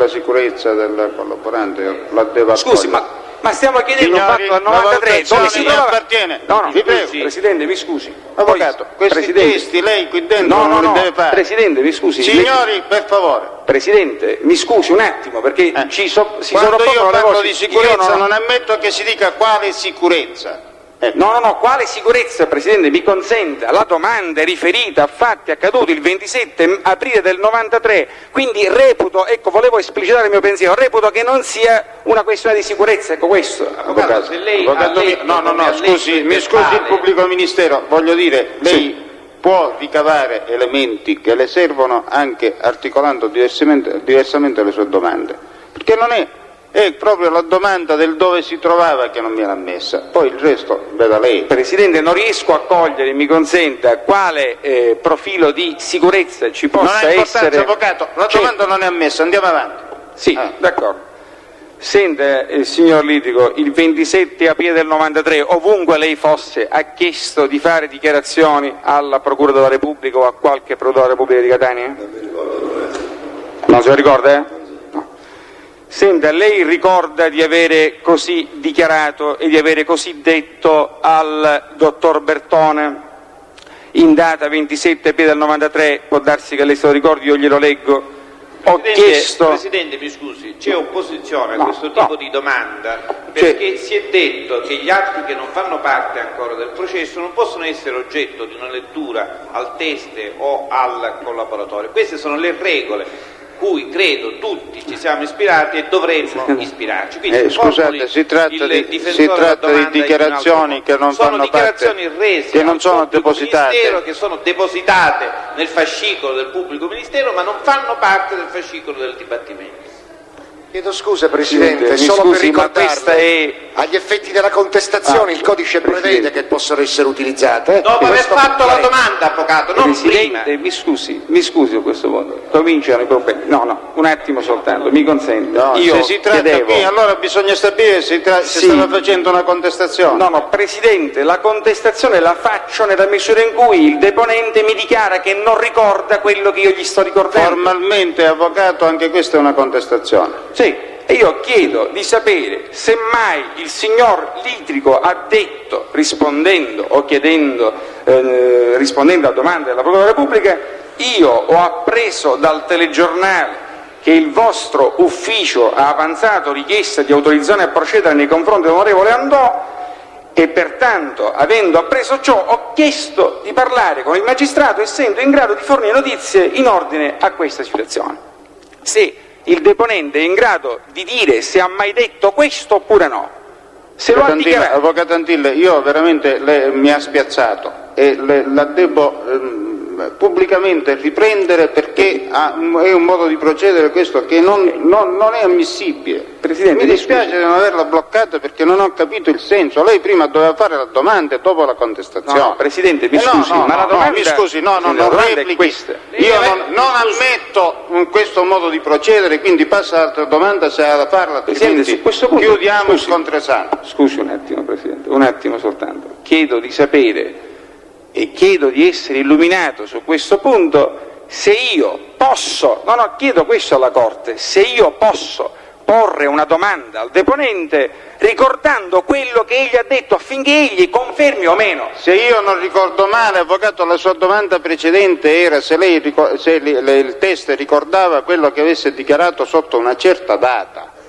S3: sicurezza del collaborante, la deve
S5: Scusi,
S3: accogliere.
S5: ma stiamo chiedendo un fatto al 93, dove si trova?
S3: Appartiene.
S5: No,
S3: Vi prego.
S5: Presidente, mi scusi.
S3: Avvocato, questi
S5: Presidente.
S3: gesti lei qui dentro
S5: No,
S3: non li deve fare.
S5: Presidente, mi scusi.
S3: Signori, per favore.
S5: Presidente, mi scusi un attimo, perché si
S3: Quando
S5: sovrappongono
S3: io
S5: le
S3: parlo
S5: cose.
S3: di sicurezza
S5: Io
S3: non ammetto che si dica quale sicurezza.
S5: No, quale sicurezza, Presidente, mi consenta, la domanda è riferita a fatti accaduti il 27 aprile del 93, quindi reputo, ecco, volevo esplicitare il mio pensiero, reputo che non sia una questione di sicurezza, ecco questo.
S4: Avvocato, se lei
S3: Avvocato
S4: ha letto,
S3: no,
S4: come ha
S3: scusi,
S4: letto
S3: mi
S4: il
S3: scusi il
S4: verbale,
S3: pubblico ministero, voglio dire, lei può ricavare elementi che le servono anche articolando diversamente le sue domande, perché non è proprio la domanda del dove si trovava che non viene ammessa, poi il resto veda lei.
S5: Presidente, non riesco a cogliere, mi consenta, quale profilo di sicurezza ci
S3: Non
S5: possa
S3: ha importanza,
S5: essere.
S3: avvocato, la domanda non è ammessa, andiamo avanti.
S5: Sì, d'accordo. Senta, signor Litrico, il 27 aprile del 93, ovunque lei fosse, ha chiesto di fare dichiarazioni alla Procura della Repubblica o a qualche Procura della Repubblica di Catania? Non se lo ricorda, No. Senta, lei ricorda di avere così dichiarato e di avere così detto al dottor Bertone in data 27 aprile del 93, può darsi che lei se lo ricordi, io glielo leggo.
S4: Presidente, mi scusi, c'è opposizione a
S5: No,
S4: questo tipo
S5: no.
S4: di domanda perché si è detto che gli atti che non fanno parte ancora del processo non possono essere oggetto di una lettura al teste o al collaboratore. Queste sono le regole cui credo tutti ci siamo ispirati e dovremmo ispirarci. Quindi
S3: Scusate, si tratta di dichiarazioni che non fanno parte,
S4: sono dichiarazioni rese
S3: che non
S4: al
S3: sono
S4: pubblico
S3: depositate.
S4: ministero, che sono depositate nel fascicolo del pubblico ministero, ma non fanno parte del fascicolo del dibattimento.
S8: Chiedo scusa Presidente,
S5: Mi
S8: solo
S5: scusi,
S8: per
S5: ma questa
S8: ricordarle,
S5: è...
S8: agli effetti della contestazione il codice prevede che possono essere utilizzate.
S4: Dopo aver
S8: Questo
S4: fatto la
S8: per
S4: domanda, avvocato, non prima.
S5: Presidente, mi scusi a questo punto, cominciano i problemi. No, un attimo soltanto, mi consenta.
S3: No,
S5: Io
S3: se si tratta
S5: chiedevo...
S3: qui, allora bisogna stabilire se stava facendo una contestazione.
S5: No, Presidente, la contestazione la faccio nella misura in cui il deponente mi dichiara che non ricorda quello che io gli sto ricordando.
S3: Formalmente, avvocato, anche questa è una contestazione.
S5: Sì, e io chiedo di sapere se mai il signor Litrico ha detto, rispondendo a domande della Procura della Repubblica, io ho appreso dal telegiornale che il vostro ufficio ha avanzato richiesta di autorizzazione a procedere nei confronti dell'onorevole Andò e pertanto, avendo appreso ciò, ho chiesto di parlare con il magistrato essendo in grado di fornire notizie in ordine a questa situazione. Se il deponente è in grado di dire se ha mai detto questo oppure no. Se lo ha dichiarato.
S3: Avvocato Antille, io veramente mi ha spiazzato e la devo pubblicamente riprendere perché è un modo di procedere questo che non è ammissibile.
S5: Presidente,
S3: mi dispiace di non averla bloccata perché non ho capito il senso. Lei prima doveva fare la domanda e dopo la contestazione.
S5: No, Presidente, mi scusi, ma la domanda...
S3: mi scusi, non replichi.
S5: Questa.
S3: Io non ammetto questo modo di procedere, quindi passa all'altra domanda se ha da farla,
S5: Presidente, su questo punto,
S3: chiudiamo il contraesame.
S5: Scusi un attimo, Presidente, un attimo soltanto. Chiedo di sapere e chiedo di essere illuminato su questo punto se io posso, chiedo questo alla Corte, se io posso porre una domanda al deponente ricordando quello che egli ha detto affinché egli confermi o meno.
S3: Se io non ricordo male, Avvocato, la sua domanda precedente era se il test ricordava quello che avesse dichiarato sotto una certa data.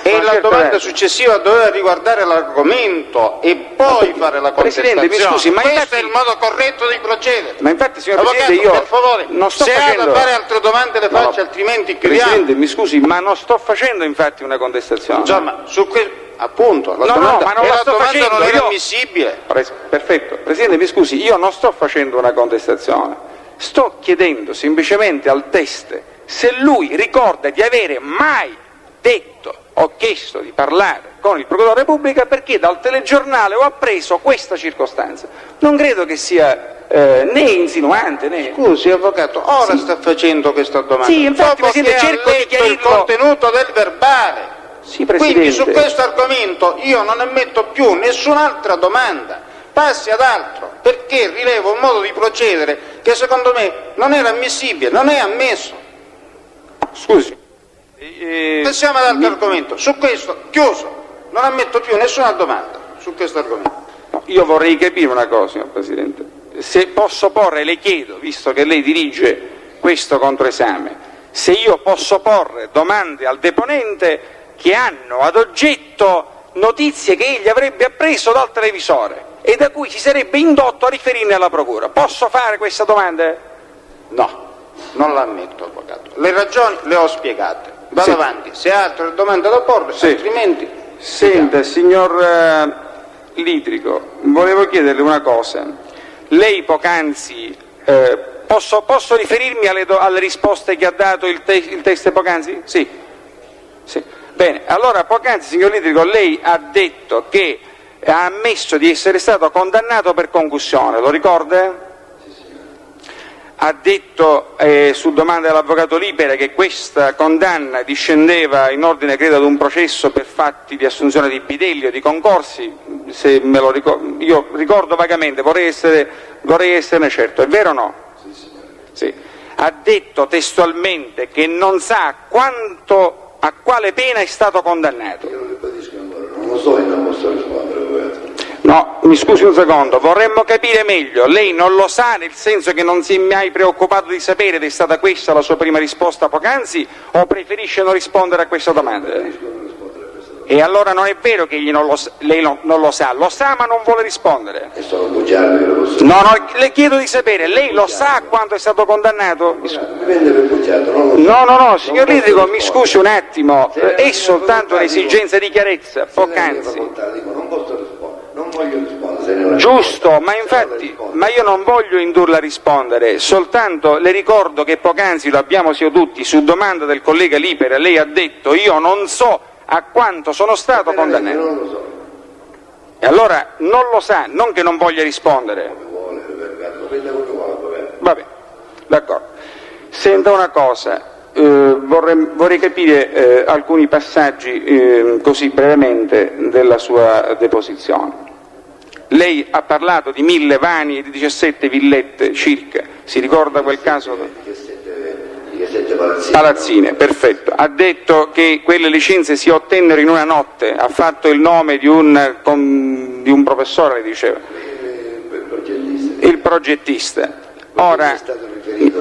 S3: E la domanda successiva doveva riguardare l'argomento e poi fare la contestazione.
S5: Presidente, mi scusi, ma
S3: questo è il modo corretto di procedere.
S5: Ma infatti, signor
S3: Avvocato,
S5: Presidente, io
S3: per favore,
S5: non sto
S3: se
S5: facendo...
S3: ha da fare altre domande le faccia, altrimenti chiudiamo.
S5: Presidente, mi scusi, ma non sto facendo infatti una contestazione.
S3: Insomma, su appunto, la domanda,
S5: ma non la sto
S3: domanda
S5: facendo,
S3: non era
S5: io...
S3: ammissibile.
S5: Perfetto. Presidente, mi scusi, io non sto facendo una contestazione, sto chiedendo semplicemente al teste se lui ricorda di avere mai detto, ho chiesto di parlare con il Procuratore della Repubblica perché dal telegiornale ho appreso questa circostanza. Non credo che sia né insinuante né...
S3: Scusi, Avvocato, ora sta facendo questa domanda.
S5: Sì, infatti,
S3: dopo
S5: Presidente,
S3: che
S5: cerco
S3: ha
S5: di
S3: letto
S5: chiarirlo...
S3: il contenuto del verbale.
S5: Sì, Presidente.
S3: Quindi su questo argomento io non ammetto più nessun'altra domanda. Passi ad altro, perché rilevo un modo di procedere che secondo me non era ammissibile, non è ammesso.
S5: Scusi.
S3: Passiamo ad altro argomento. Su questo, chiuso. Non ammetto più nessuna domanda su questo argomento.
S5: Io vorrei capire una cosa, signor Presidente. Se posso porre, le chiedo, visto che lei dirige questo controesame, se io posso porre domande al deponente che hanno ad oggetto notizie che egli avrebbe appreso dal televisore e da cui si sarebbe indotto a riferirne alla Procura. Posso fare questa domanda?
S3: No, non l'ammetto, Avvocato. Le ragioni le ho spiegate. Vado avanti, se ha altre domande da porre, altrimenti...
S5: Senta, signor Litrico, volevo chiederle una cosa. Lei poc'anzi, posso riferirmi alle risposte che ha dato il test poc'anzi? Sì. Bene, allora poc'anzi, signor Litrico, lei ha detto che ha ammesso di essere stato condannato per concussione, lo ricorda? Ha detto su domanda dell'avvocato Lipera che questa condanna discendeva in ordine, credo, ad un processo per fatti di assunzione di bidelli o di concorsi, se me lo ricordo, io ricordo vagamente, vorrei esserne certo, è vero o no? Sì. Ha detto testualmente che non sa a quale pena è stato condannato.
S2: Io lo ribadisco ancora, non lo so e non posso rispondere, Avvocato.
S5: No, mi scusi un secondo, vorremmo capire meglio, lei non lo sa nel senso che non si è mai preoccupato di sapere ed è stata questa la sua prima risposta poc'anzi o preferisce non rispondere a questa domanda? E allora non è vero che lei non lo sa ma non vuole rispondere?
S2: E sono bugiardo, lo posso
S5: No, le chiedo di sapere, lei lo sa quanto è stato condannato?
S2: Dipende per bugiardo, non lo so.
S5: No, signor Litrico, mi scusi un attimo, è soltanto un'esigenza di chiarezza, poc'anzi.
S2: Non posso rispondere, non voglio rispondere.
S5: Giusto, ma io non voglio indurla a rispondere, soltanto le ricordo che poc'anzi lo abbiamo seduti su domanda del collega Lipera, lei ha detto io non so a quanto sono stato condannato.
S2: Non lo so.
S5: E allora non lo sa, non che non voglia rispondere. Vabbè, d'accordo. Senta una cosa, vorrei capire alcuni passaggi così brevemente della sua deposizione. Lei ha parlato di 1000 vani e di 17 villette circa, si ricorda quel caso? Palazzine, perfetto. Ha detto che quelle licenze si ottennero in una notte, ha fatto il nome di un professore, diceva. Il progettista. Ora,
S2: è stato riferito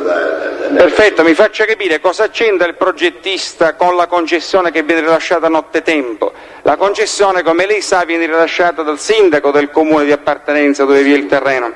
S5: perfetto, mi faccia capire cosa c'entra il progettista con la concessione che viene rilasciata nottetempo. La concessione, come lei sa, viene rilasciata dal sindaco del comune di appartenenza dove vi è il terreno.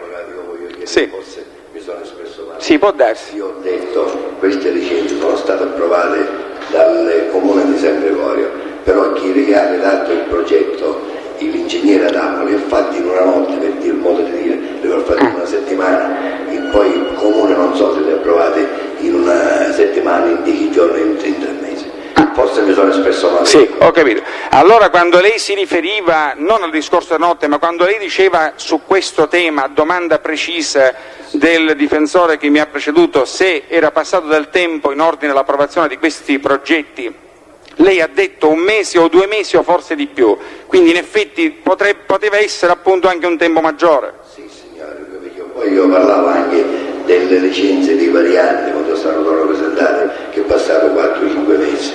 S5: Sì.
S2: Forse mi sono espresso male.
S5: Sì, può darsi.
S2: Io ho detto queste licenze sono state approvate dal comune di San Gregorio, però chi ha redatto il progetto, l'ingegnere ad Napoli, ha fatto in una notte, per dire il modo di dire, le ho fatto in una settimana, e poi il comune non so se le ha approvate in una settimana, in 10 giorni, in 30 mesi. Forse mi sono espresso male.
S5: Sì, ho capito. Allora, quando lei si riferiva non al discorso della notte, ma quando lei diceva su questo tema, a domanda precisa del difensore che mi ha preceduto, se era passato del tempo in ordine all'approvazione di questi progetti, lei ha detto 1 mese o 2 mesi o forse di più, quindi in effetti poteva essere appunto anche un tempo maggiore.
S2: Sì, signore, poi io parlavo anche delle licenze dei varianti quando sono presentate, che è passato 4-5 mesi.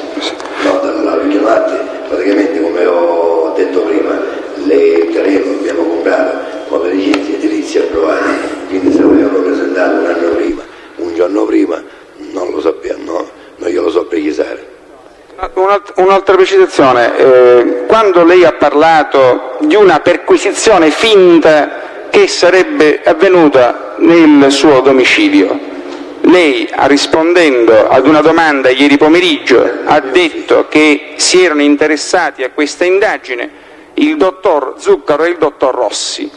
S2: No, dalla chiamate, praticamente come ho detto prima, il terreno che abbiamo comprato con le licenze edilizie approvate, quindi se l'avevano presentato 1 anno prima, un giorno prima, non lo sappiamo, non glielo so precisare.
S5: Un'altra precisazione, quando lei ha parlato di una perquisizione finta che sarebbe avvenuta nel suo domicilio, lei, rispondendo ad una domanda ieri pomeriggio, ha detto che si erano interessati a questa indagine il dottor Zuccaro e il dottor Rossi,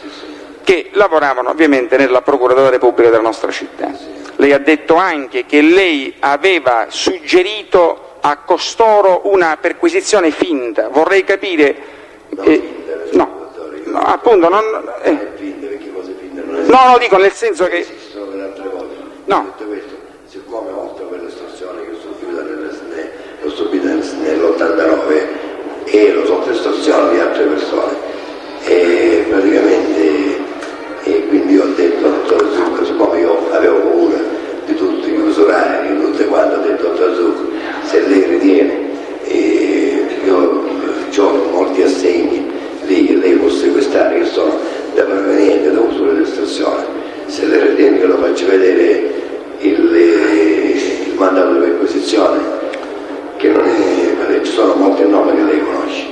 S5: che lavoravano ovviamente nella Procura della Repubblica della nostra città. Lei ha detto anche che lei aveva suggerito a costoro una perquisizione finta. Vorrei capire... no, appunto, non... No, dico nel senso che... No.
S2: Detto questo, siccome oltre per l'estorsione che ho subito nell'89 ero sotto estorsione di altre persone, e praticamente quindi io ho detto al dottor Zucco, siccome io avevo paura di tutti gli usurari, di tutte quante, ho detto al dottor Zucco, se lei ritiene, io ho molti assegni lì che lei può sequestrare, che sono da proveniente da usura ed estorsione, se lei ritiene che lo faccio vedere il mandato di perquisizione, che non è, ci sono molti nomi che lei conosce,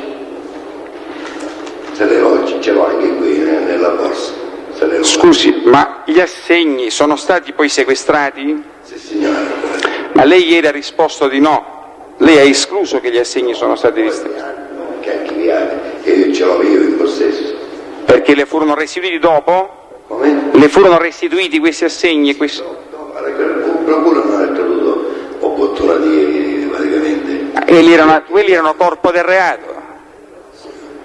S2: se lei oggi ce l'ho anche qui nella borsa.
S5: Scusi, ma gli assegni sono stati poi sequestrati?
S2: Sì, signore.
S5: Ma lei ieri ha risposto di no, lei ha escluso che gli assegni sono stati distrutti.
S2: Che archiviati, che io ce l'ho io in possesso.
S5: Perché le furono restituiti dopo?
S2: Come?
S5: Le furono restituiti questi assegni e questo?
S2: No, procura non è creduto opportuna di praticamente.
S5: Quelli erano corpo del reato.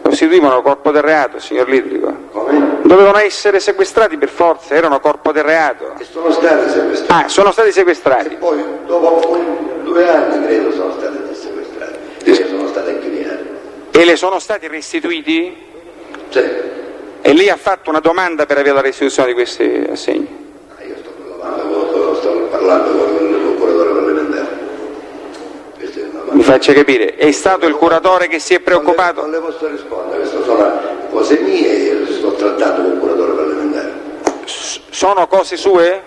S5: Costituivano corpo del reato, signor Lidrico.
S2: Come?
S5: Dovevano essere sequestrati per forza, erano corpo del reato.
S2: E sono stati sequestrati.
S5: Ah, sono stati sequestrati.
S2: E poi dopo 2 anni credo sono stati sequestrati. E sono stati archiviati.
S5: E le sono stati restituiti?
S2: Sì.
S5: E lei ha fatto una domanda per avere la restituzione di questi assegni?
S2: Io sto parlando con il procuratore parlamentare.
S5: Mi faccia capire, è stato il curatore che si è preoccupato?
S2: Non le posso rispondere, queste sono cose mie e sto trattando con il curatore parlamentare.
S5: Sono cose sue?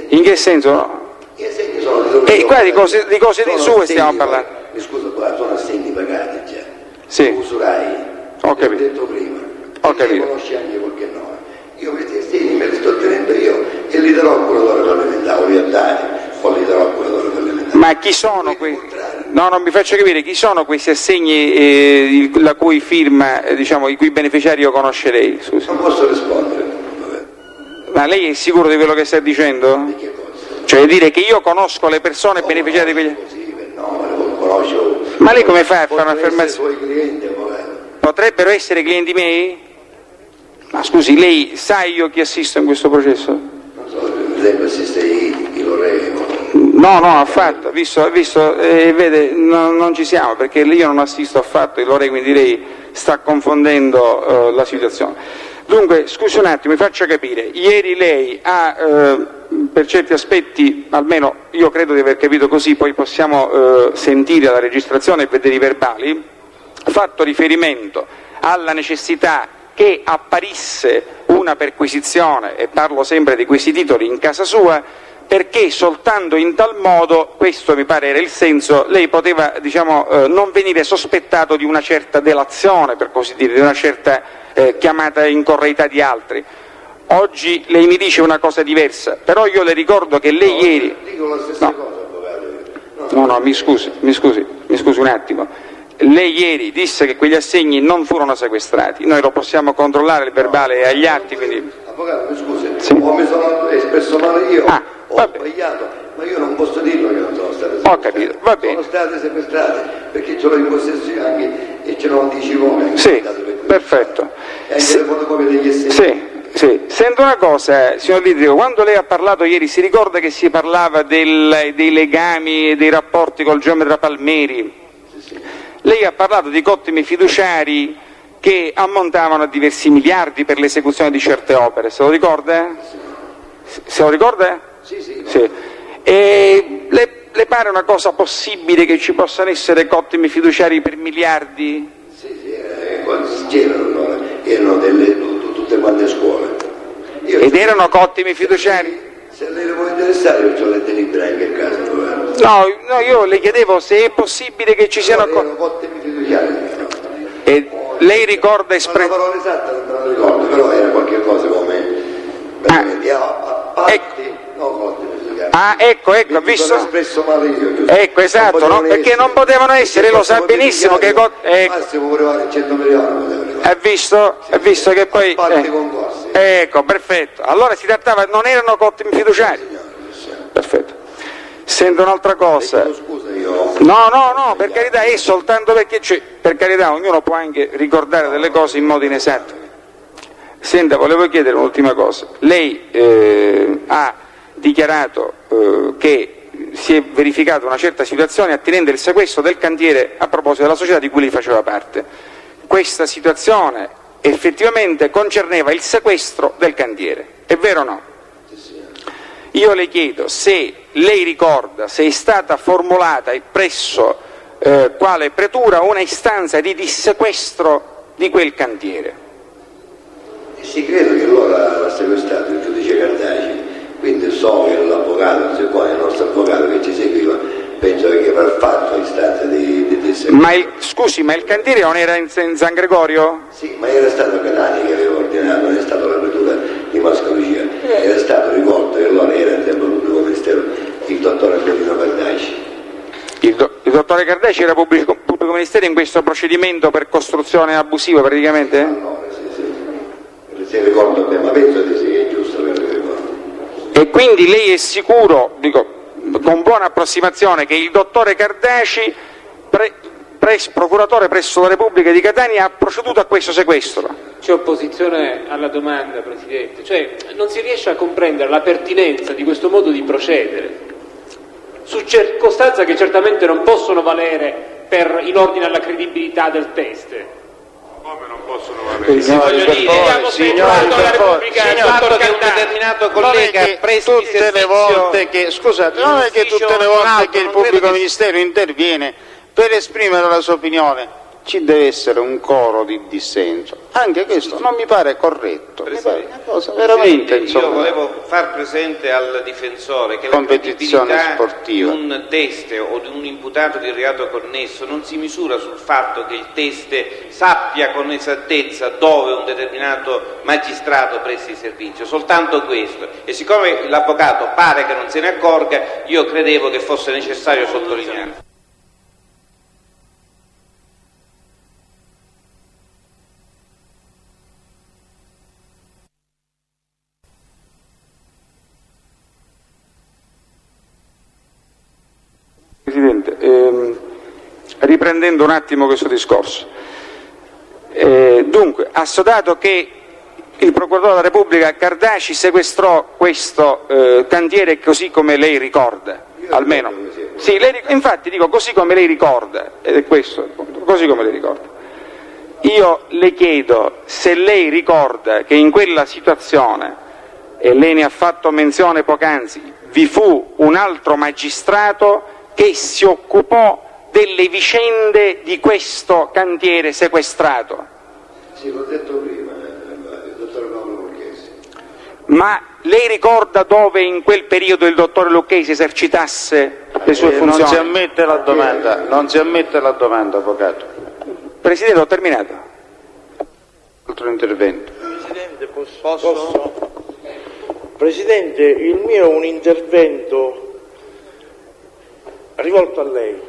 S5: In che senso? No?
S2: Gli assegni sono
S5: E qua di cose di sue stiamo parlando.
S2: Mi scusa, qua sono assegni pagati già.
S5: Sì.
S2: Usurai.
S5: Ho capito.
S2: L'ho detto prima.
S5: Ho capito.
S2: Conosci anche qualche nome. Io questi assegni me li sto tenendo io e li darò al curatore parlamentare, o li andare, o li darò al curatore parlamentare.
S5: Ma chi sono questi? No, non mi faccio capire, chi sono questi assegni la cui firma, diciamo, i cui beneficiari io conosce lei? Scusi.
S2: Non posso rispondere. Vabbè.
S5: Ma lei è sicuro di quello che sta dicendo?
S2: Di che cosa?
S5: Cioè dire che io conosco le persone beneficiarie di quegli...
S2: Così, no, lo conosco.
S5: Ma lei come fa a fare
S2: Potrebbero
S5: un'affermazione?
S2: essere suoi clienti, avvocato.
S5: Potrebbero essere clienti miei? Ma scusi, lei sa io chi assisto in questo processo?
S2: Non so, per esempio assiste i Loreo.
S5: No, affatto, visto, vede, non ci siamo, perché io non assisto affatto i Lorei, quindi lei sta confondendo la situazione. Dunque, scusi un attimo, mi faccia capire, ieri lei ha, per certi aspetti, almeno io credo di aver capito così, poi possiamo sentire la registrazione e vedere i verbali, fatto riferimento alla necessità che apparisse una perquisizione, e parlo sempre di questi titoli, in casa sua, perché soltanto in tal modo, questo mi pare era il senso, lei poteva non venire sospettato di una certa delazione, per così dire, di una certa chiamata in correità di altri. Oggi lei mi dice una cosa diversa, però io le ricordo che lei ieri...
S2: Dico la stessa cosa, avvocato.
S5: No, mi scusi un attimo. Lei ieri disse che quegli assegni non furono sequestrati, noi lo possiamo controllare, il verbale è agli atti, quindi...
S2: Avvocato, mi scusi,
S5: Sì.
S2: o mi sono espresso male io, ho
S5: vabbè.
S2: sbagliato, ma io non posso dirlo che non sono state
S5: Ho
S2: sequestrate.
S5: capito, va bene.
S2: Sono state sequestrate, perché ce l'ho in possesso anche, e ce l'ho anticipone.
S5: Sì, perfetto.
S2: E anche le fotocopie degli assegni.
S5: Sì. Sento una cosa, signor Litrico, quando lei ha parlato ieri, si ricorda che si parlava dei legami e dei rapporti col geometra Palmeri?
S2: Sì.
S5: Lei ha parlato di cottimi fiduciari che ammontavano a diversi miliardi per l'esecuzione di certe opere, se lo ricorda? Se lo ricorda?
S2: Sì.
S5: Sì. E le pare una cosa possibile che ci possano essere cottimi fiduciari per miliardi?
S2: Sì, erano tutte quante scuole.
S5: Ed erano cottimi fiduciari?
S2: Se lei le può interessare, io ho le delibere anche a casa, governo.
S5: No, io le chiedevo se è possibile che ci siano...
S2: Erano cottimi fiduciari.
S5: E lei ricorda
S2: La parola esatta non me la ricordo, però era qualche cosa come...
S5: ecco, ha visto?
S2: Sono espresso male io, giusto?
S5: Ecco, esatto, no? Perché non potevano essere, lo sa benissimo che...
S2: Massimo voleva fare 100 milioni.
S5: Ha visto che poi...
S2: concorsi.
S5: Ecco, perfetto. Allora si trattava, non erano cottimi fiduciari? Perfetto. Sento un'altra cosa.
S2: Scusa, io...
S5: No, per carità, è soltanto perché per carità, ognuno può anche ricordare delle cose in modo inesatto. Senta, volevo chiedere un'ultima cosa. Lei ha dichiarato che si è verificata una certa situazione attinente il sequestro del cantiere a proposito della società di cui lei faceva parte. Questa situazione effettivamente concerneva il sequestro del cantiere, è vero o no? Io le chiedo se lei ricorda se è stata formulata presso quale pretura una istanza di dissequestro di quel cantiere.
S2: Sì, credo che allora l'ha sequestrato il giudice Cardaci, quindi so che l'avvocato, non so quale, il nostro avvocato che ci seguiva, penso che avrà fatto istanza di sequestro.
S5: Scusi, ma il cantiere non era in San Gregorio?
S2: Sì, ma era stato Catania che aveva ordinato, non è stato la pretura di Mascalicia, era stato rivolto che allora era il tempo pubblico ministero il dottore Antonino Cardaci.
S5: Il dottore Cardaci era pubblico ministero in questo procedimento per costruzione abusiva praticamente?
S2: No, sì. Se ricordo bene, ma penso di sì, è giusto quello che ricordo.
S5: E quindi lei è sicuro, con buona approssimazione, che il dottore Cardaci, procuratore presso la Repubblica di Catania, ha proceduto a questo sequestro?
S6: C'è opposizione alla domanda, Presidente, cioè non si riesce a comprendere la pertinenza di questo modo di procedere su circostanze che certamente non possono valere in ordine alla credibilità del test.
S3: Come non possono valere?
S4: Voglio dire,
S6: stiamo speculando alla Repubblica,
S4: il fatto che un determinato collega presti
S3: tutte le volte che, scusate, non è che tutte le volte che il pubblico ministero interviene per esprimere la sua opinione ci deve essere un coro di dissenso. Anche questo non mi pare corretto, mi pare una cosa veramente, insomma.
S4: Io volevo far presente al difensore che la
S3: Competizione
S4: credibilità
S3: sportiva.
S4: di un teste o di un imputato di reato connesso non si misura sul fatto che il teste sappia con esattezza dove un determinato magistrato presti servizio, soltanto questo. E siccome l'avvocato pare che non se ne accorga, io credevo che fosse necessario sottolineare.
S5: Presidente, riprendendo un attimo questo discorso, dunque, assodato che il procuratore della Repubblica Cardaci sequestrò questo cantiere così come lei ricorda, almeno, sì, infatti dico così come lei ricorda, ed è questo, così come lei ricorda. Io le chiedo se lei ricorda che in quella situazione, e lei ne ha fatto menzione poc'anzi, vi fu un altro magistrato che si occupò delle vicende di questo cantiere sequestrato.
S2: Sì, l'ho detto prima.
S5: Ma lei ricorda dove in quel periodo il dottore Lucchesi esercitasse le sue funzioni?
S3: Non si ammette la domanda, avvocato.
S5: Presidente, ho terminato.
S3: Altro intervento.
S7: Presidente, posso? Presidente, il mio è un intervento rivolto a lei.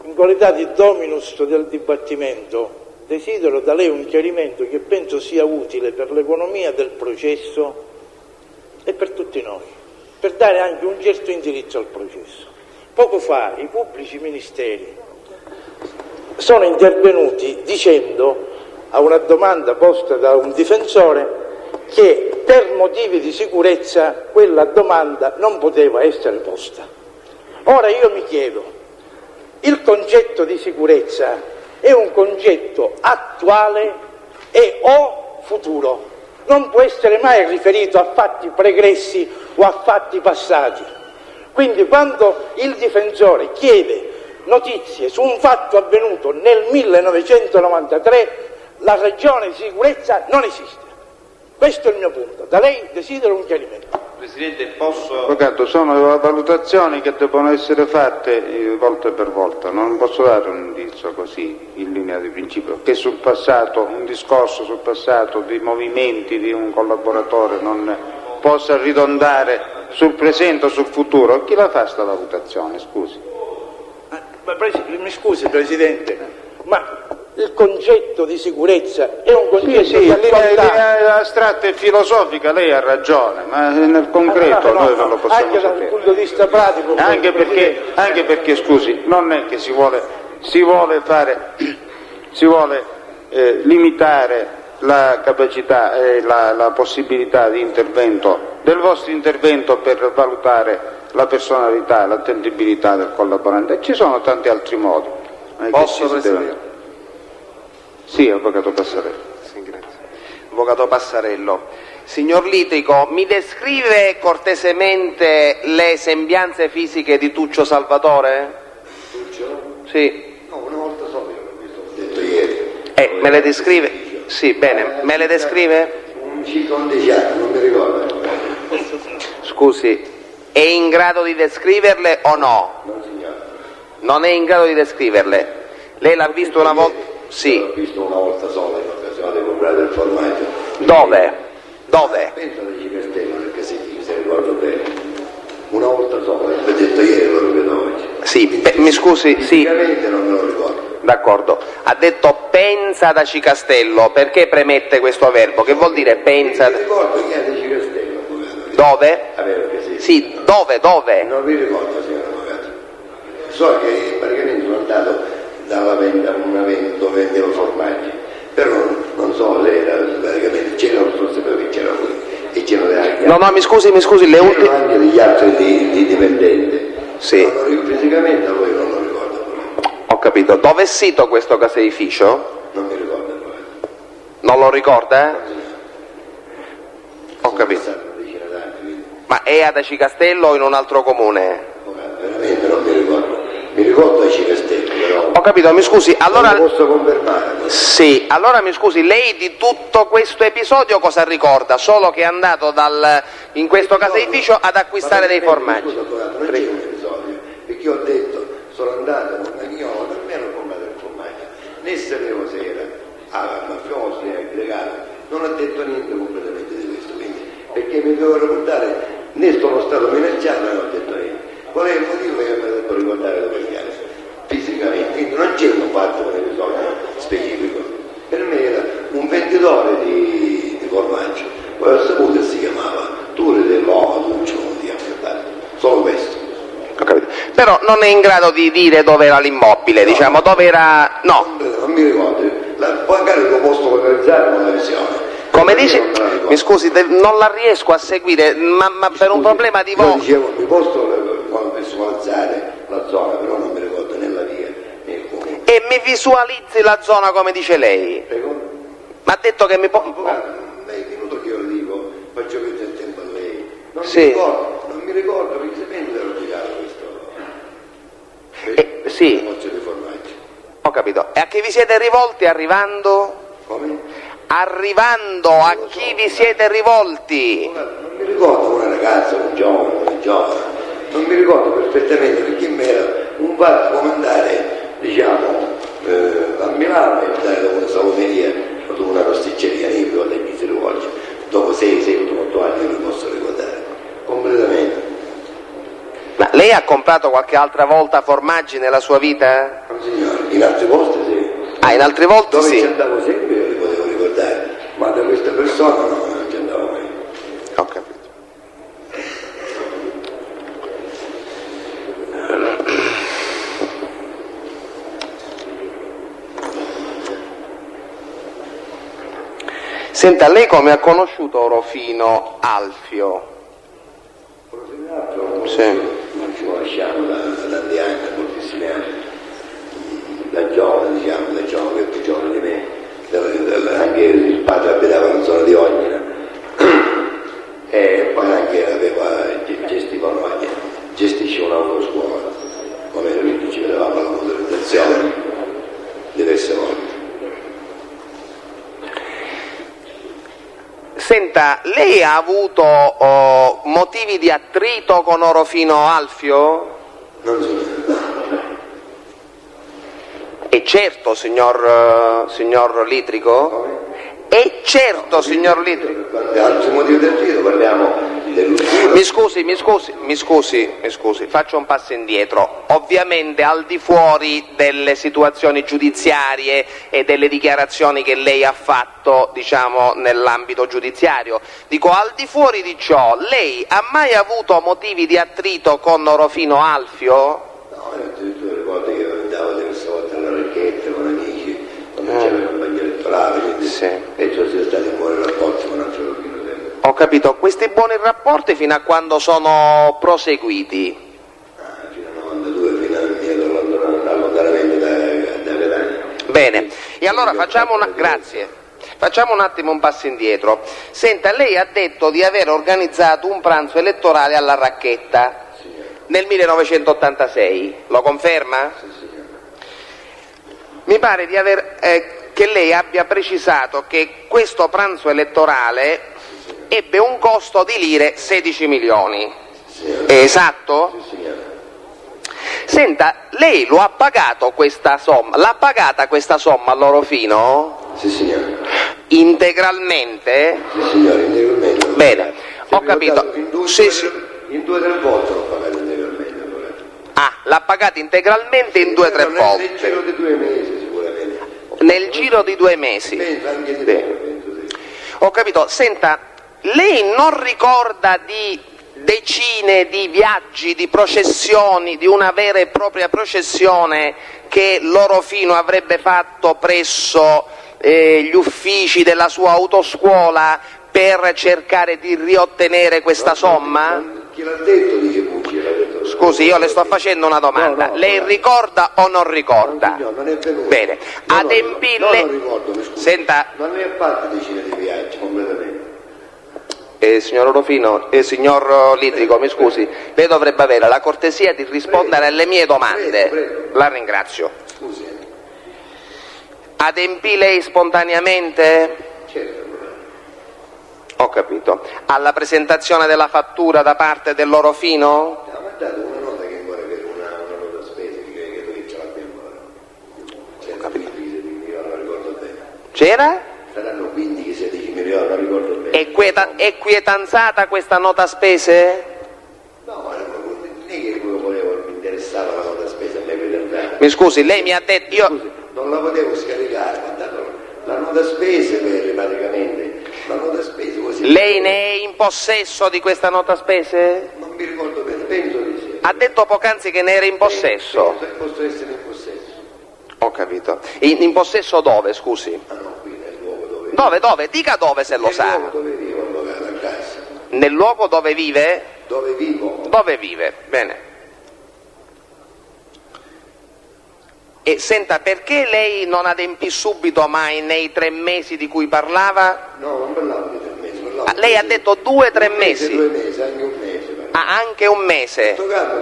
S7: In qualità di dominus del dibattimento, desidero da lei un chiarimento che penso sia utile per l'economia del processo e per tutti noi, per dare anche un certo indirizzo al processo. Poco fa i pubblici ministeri sono intervenuti dicendo a una domanda posta da un difensore che per motivi di sicurezza quella domanda non poteva essere posta. Ora io mi chiedo, il concetto di sicurezza è un concetto attuale e o futuro, non può essere mai riferito a fatti pregressi o a fatti passati. Quindi quando il difensore chiede notizie su un fatto avvenuto nel 1993, la ragione di sicurezza non esiste. Questo è il mio punto. Da lei desidero un chiarimento.
S4: Presidente, posso...
S3: Avvocato, sono valutazioni che devono essere fatte volta per volta, non posso dare un indizio così in linea di principio, che sul passato, un discorso sul passato di movimenti di un collaboratore non possa ridondare sul presente o sul futuro. Chi la fa sta valutazione, scusi?
S7: Mi scusi Presidente, ma il concetto di sicurezza è un concetto
S3: Sì,
S7: di
S3: in
S7: attualità.
S3: linea astratta e filosofica lei ha ragione, ma nel concreto noi non lo possiamo
S7: anche
S3: sapere.
S7: dal punto di vista pratico.
S3: Anche perché, scusi, non è che si vuole limitare la capacità e la possibilità di intervento, del vostro intervento, per valutare la personalità e l'attendibilità del collaborante. Ci sono tanti altri modi.
S9: Posso, Presidente?
S3: Sì, Avvocato Passarello.
S9: Sì, grazie. Avvocato Passarello, signor Litico, mi descrive cortesemente le sembianze fisiche di Tuccio Salvatore?
S2: Tuccio?
S9: Sì.
S2: No, una volta solo io l'ho visto, l'ho detto ieri.
S9: Me le descrive? Sì, bene, me le descrive?
S2: Circa 11 anni, non mi ricordo.
S9: Scusi, è in grado di descriverle o no?
S2: Non signore.
S9: Non è in grado di descriverle. Lei l'ha visto una volta? Sì.
S2: L'ho visto una volta sola in occasione di comprare del formaggio.
S9: Dove?
S2: Penso alle Cicastello, perché se ricordo bene. Una volta sola, l'ho detto ieri, lo ripeto oggi.
S9: Sì, mi scusi, sì.
S2: Fisicamente non me lo ricordo.
S9: D'accordo. Ha detto pensa da Cicastello, perché premette questo verbo? Che vuol dire pensa?
S2: Non mi ricordo chi è di Cicastello.
S9: Dove?
S2: Perché
S9: Sì, dove?
S2: Non mi ricordo, signor Avvocato. So che praticamente sono andato dalla venda, una venda dove vendevo formaggi, però non so, lei era praticamente, c'era, non so se che c'era qui, e c'erano anche...
S9: No, mi scusi, le
S2: c'erano
S9: ultime...
S2: anche degli altri di dipendenti.
S9: Sì.
S2: Fisicamente lui non lo ricordo.
S9: Ho capito. Dove è sito questo caseificio?
S2: Non mi ricordo.
S9: Non lo ricorda? Ho capito. Ma è ad Acicastello o in un altro comune?
S2: Veramente non mi ricordo. Mi ricordo a Cicastello, però...
S9: Ho capito, mi scusi, allora...
S2: Non lo posso confermare.
S9: Sì, allora mi scusi, lei di tutto questo episodio cosa ricorda? Solo che è andato in questo caseificio ad acquistare dei formaggi.
S2: Scusa, Avvocato, non c'è un episodio, perché io ho detto, sono andato con una gnolo, per me non comprare il formaggio, né sapevo se era mafioso, né illegale, non ho detto niente completamente di questo, quindi, perché mi devo ricordare, né sono stato minacciato, né ho detto niente. Qual è il motivo che mi ha detto ricordare dove chiaro? Fisicamente, quindi non c'è un fatto, un episodio specifico. Per me era un venditore di formaggio, poi ho saputo che si chiamava Ture dell'Oduccio, solo questo.
S9: Ho capito. Però non è in grado di dire dove era l'immobile, no. Diciamo, dove era... No.
S2: Non mi ricordo, poi magari lo posso localizzare con la visione.
S9: Come dice, mi scusi, non la riesco a seguire, ma per un problema di voce...
S2: Io dicevo, mi posso visualizzare la zona, però non mi ricordo né la via né il comune.
S9: E mi visualizzi la zona come dice lei?
S2: Prego?
S9: Ma ha detto che mi può...
S2: È venuto che io lo dico, faccio vedere il tempo a lei. Non mi ricordo, perché sempre ero girato questo.
S9: Sì.
S2: Di formaggio.
S9: Ho capito. E a chi vi siete rivolti arrivando?
S2: Come?
S9: arrivando a chi vi siete rivolti.
S2: Non mi ricordo una ragazza, un giovane, non mi ricordo perfettamente perché mi era un fatto come andare, diciamo, a Milano e andare da una salumeria o da una rosticceria nei ricordi che si rivolge. Dopo 6, 7, 8 anni mi posso ricordare completamente.
S9: Ma lei ha comprato qualche altra volta formaggi nella sua vita?
S2: No, signore, in altri posti sì.
S9: Ah, in altre volte
S2: dove
S9: sì.
S2: ci andavo sempre io li potevo ricordare, ma da questa persona no, non ci andavo mai.
S9: Ho capito. Senta, lei come ha conosciuto Orofino Alfio? Sì.
S2: Non ci conosciamo da tanti anni, da moltissimi anni, da giovane, diciamo, da giovane, più giovane di me, anche il padre abitava in zona di Ognina e poi anche gestisce un'autoscuola, come quindi ci vedevamo alla motorizzazione diverse volte.
S9: Senta, lei ha avuto motivi di attrito con Orofino Alfio?
S2: Non so.
S9: E certo, signor Litrico? E certo, signor Litrico.
S2: Per altri motivi del giro parliamo dell'usura.
S9: Mi scusi, faccio un passo indietro. Ovviamente al di fuori delle situazioni giudiziarie e delle dichiarazioni che lei ha fatto, diciamo, nell'ambito giudiziario. Dico, al di fuori di ciò, lei ha mai avuto motivi di attrito con Orofino Alfio?
S2: No, addirittura ricordo che io andavo diverse volte alla racchetta con amici, quando c'era la campagna elettorale, quindi
S9: Sì.
S2: penso sia stati buoni rapporti con altri Orofino sempre.
S9: Ho capito, questi buoni rapporti fino a quando sono proseguiti?
S2: Fino al 92, fino al mio allontanamento da Catania.
S9: Bene, e allora facciamo un attimo un passo indietro. Senta, lei ha detto di aver organizzato un pranzo elettorale alla Racchetta nel 1986, lo conferma?
S2: Sì, signore.
S9: Mi pare di che lei abbia precisato che questo pranzo elettorale ebbe un costo di lire 16 milioni.
S2: Signore.
S9: È esatto?
S2: Sì, signore.
S9: Senta, lei lo ha pagato questa somma? L'ha pagata questa somma all'Orofino?
S2: Sì, signore.
S9: Integralmente?
S2: Sì, signore, integralmente.
S9: Bene, ho capito.
S2: In 2 o 3 volte l'ho pagato integralmente. Allora.
S9: Ah, l'ha pagata integralmente in 2 o 3
S2: Nel giro
S9: volte.
S2: di 2 mesi sicuramente.
S9: Nel giro di 2 mesi.
S2: Penso anche di
S9: Bene.
S2: più, penso sì.
S9: Ho capito. Senta, lei non ricorda di decine di viaggi, di processioni, di una vera e propria processione che l'Orofino avrebbe fatto presso gli uffici della sua autoscuola per cercare di riottenere questa somma?
S2: Chi l'ha detto dice Pucci, l'ha detto.
S9: Scusi, io le sto facendo una domanda.
S2: No,
S9: lei ricorda o non ricorda?
S2: No, non è venuto.
S9: Bene,
S2: No,
S9: adempì
S2: no,
S9: le-
S2: non ricordo, mi scusi.
S9: Senta,
S2: Non ne ha fatte decine di viaggi completamente.
S9: signor Orofino, signor Litrico, mi scusi, lei dovrebbe avere la cortesia di rispondere alle mie domande.
S2: Prego.
S9: La ringrazio.
S2: Scusi.
S9: Adempì lei spontaneamente?
S2: Certo.
S9: Ho capito. Alla presentazione della fattura da parte dell'Orofino?
S2: Ha mandato una nota che vuole avere una nota spesa, che noi ce l'abbiamo. Capito. Non ricordo bene.
S9: C'era?
S2: Saranno 15-16 milioni, non ricordo bene.
S9: È quietanzata questa nota spese?
S2: No, ma non è che mi interessava la nota spesa, mi avete.
S9: Mi scusi, lei mi ha detto...
S2: Scusi, non la potevo scaricare, ma dato la nota spesa praticamente, la nota spesa così.
S9: Lei ne è in possesso di questa nota spese?
S2: Non mi ricordo bene, penso di sì.
S9: Ha detto poc'anzi che ne era in possesso.
S2: Penso che posso essere in possesso.
S9: Ho capito. In possesso dove, scusi?
S2: Ah no, qui nel luogo dove
S9: Dove? Dica dove se lo
S2: nel
S9: sa.
S2: luogo dove vivo, avvocato, a casa.
S9: Nel luogo dove vive?
S2: Dove vivo?
S9: Dove vive? Bene. E senta, perché lei non adempì subito mai nei 3 mesi di cui parlava?
S2: No, non parlavo di 3 mesi, parlavo di
S9: Lei ha detto 2 o 3 mesi?
S2: 2 mesi, anche un mese.
S9: Ah, anche un mese.
S2: In questo caso,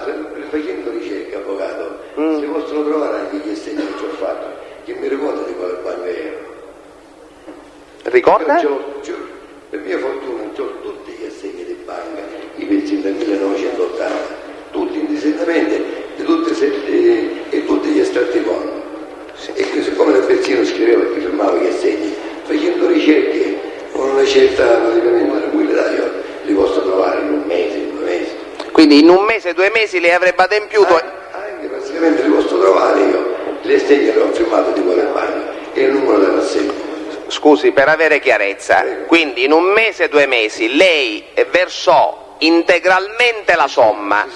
S2: facendo ricerche, avvocato, si possono trovare anche gli assegni che ci ho fatto, che mi ricordo di quale banca ero.
S9: Ricorda?
S2: Per mia fortuna ho tutti gli assegni di banca, i pezzi del 1980, tutti indisegnamente e tutti gli estratti buoni. E che siccome il pezzino scriveva che firmava gli assegni, facendo ricerche con una certa praticamente tranquillità, io li posso trovare in un mese, in 2 mesi.
S9: Quindi in 1 mese, 2 mesi lei avrebbe adempiuto...
S2: Anche praticamente li posso trovare io, le assegni che ho firmato di quelle banche e il numero dell'assegno.
S9: Scusi, per avere chiarezza, quindi in 1 mese, 2 mesi lei versò integralmente la somma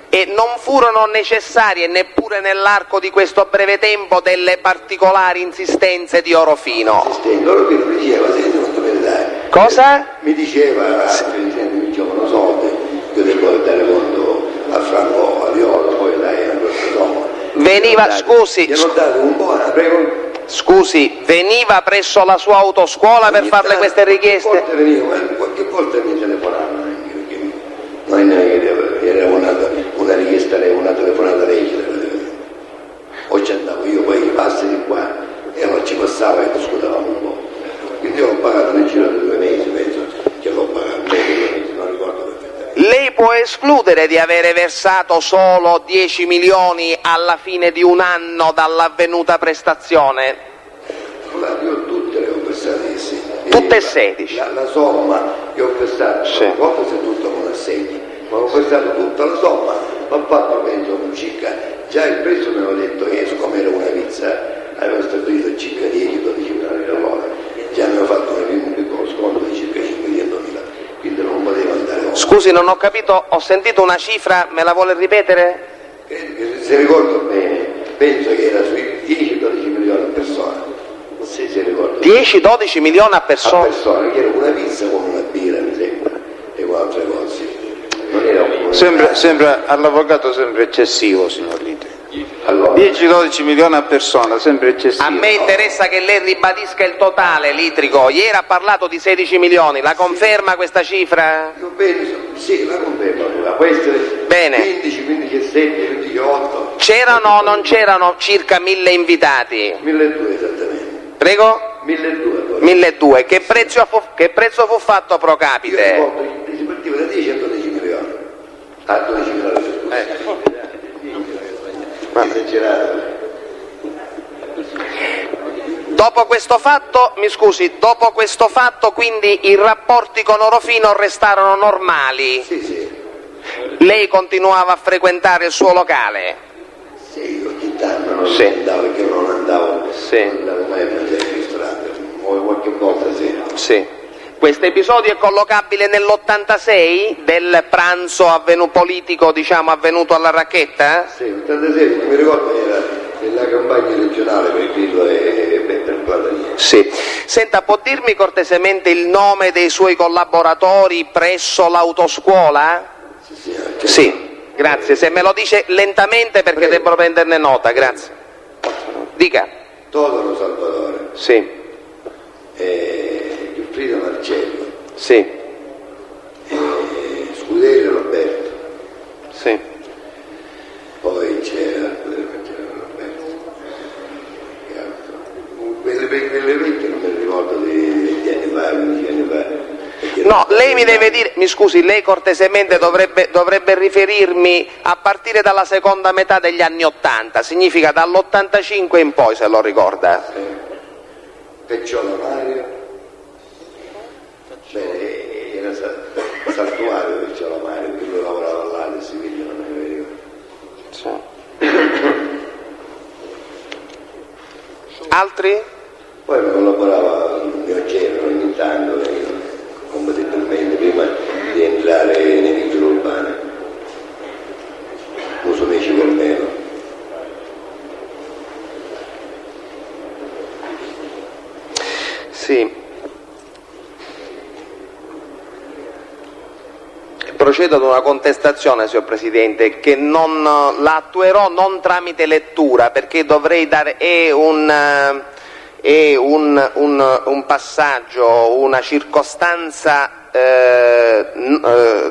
S9: e non furono necessarie neppure nell'arco di questo breve tempo delle particolari insistenze di Orofino.
S2: Orofino mi diceva, senti, non dovete dare.
S9: Cosa?
S2: Mi diceva, mi dicevano soldi, io devo dare conto a Franco Aviola, poi dai a questa somma.
S9: Veniva, scusi,
S2: Gli hanno dato un po', prego.
S9: Scusi, veniva presso la sua autoscuola per farle queste richieste?
S2: Qualche volta mi telefonavano anche, perché non è che era una richiesta, una telefonata legge. O ci andavo io, poi passi di qua e allora ci passava e discutevamo un po'. Quindi io ho pagato nel giro di 2 mesi, penso che l'ho pagato nel 2 mesi, non ricordo perfettamente.
S9: Lei può escludere di avere versato solo 10 milioni alla fine di 1 anno dall'avvenuta prestazione?
S2: Guarda, io tutte le ho versate, sì.
S9: Tutte e 16?
S2: La somma che ho versato,
S9: sì.
S2: Non ricordo se tutto con assegni, ma ho versato tutta la somma, ma ho fatto penso circa, già il prezzo mi aveva detto che siccome era una pizza aveva stabilito circa 10-12 mila euro, già mi aveva fatto un piccolo sconto di circa 500.000, quindi non poteva andare oltre.
S9: Scusi, non ho capito, ho sentito una cifra, me la vuole ripetere?
S2: Se ricordo bene, penso che era sui 10-12 milioni a persona. Se ricordo
S9: 10-12 milioni a persona?
S2: A persona, che era una pizza con una birra, mi sembra, e con altre cose. Non era
S3: Sembra all'avvocato sembra eccessivo, signor Liti.
S2: Allora,
S3: 10-12 milioni a persona, sembra eccessivo.
S9: A me interessa che lei ribadisca il totale, Litrico. Ieri ha parlato di 16 milioni, la conferma questa cifra?
S2: io penso, sì, la confermo, queste
S9: Bene.
S2: 15, 15 e 7, 15 e 8.
S9: C'erano o non c'erano circa 1000 invitati?
S2: 1.200 esattamente.
S9: Prego?
S2: 1.200.
S9: 1.200. Che prezzo fu fatto pro
S2: Io
S9: capite?
S2: ricordo che si partiva da 10 a 12 milioni. A 12 milioni.
S9: Dopo questo fatto, mi scusi, dopo questo fatto quindi i rapporti con Orofino restarono normali?
S2: Sì.
S9: Lei continuava a frequentare il suo locale?
S2: Sì, ogni tanto non
S9: Sì.
S2: andavo perché non andavo,
S9: Sì.
S2: non andavo mai a mangiare al ristorante, o qualche volta sì.
S9: Sì. Questo episodio è collocabile nell'86 del pranzo politico, diciamo, avvenuto alla Racchetta?
S2: Sì, l'86, non mi ricordo, era nella campagna regionale per Grillo e per Platania.
S9: Sì. Senta, può dirmi cortesemente il nome dei suoi collaboratori presso l'autoscuola?
S2: Sì, anche.
S9: Sì, grazie. Se me lo dice lentamente perché devo prenderne nota, grazie. Dica.
S2: Todoro Salvatore,
S9: Sì,
S2: Giuffrida Marcello,
S9: sì,
S2: Scuderi Roberto,
S9: sì.
S2: poi c'era Roberto. Che altro? Quelle vecchie non me le ricordo di anni fa, 15 anni fa.
S9: No, lei mi deve dire, mi scusi, lei cortesemente dovrebbe riferirmi a partire dalla seconda metà degli anni '80, significa dall'85 in poi, se lo ricorda.
S2: Pecciola Mario, beh, era Saltuario Pecciola Mario, perché lui lavorava là nel Siviglia, non è vero.
S9: Altri?
S2: Poi mi collaborava il mio genero ogni tanto, compatibilmente prima di entrare nei vigili urbani. Uso Meci per meno.
S9: Sì. Procedo ad una contestazione, signor Presidente, che non la attuerò non tramite lettura, perché dovrei dare un passaggio, una circostanza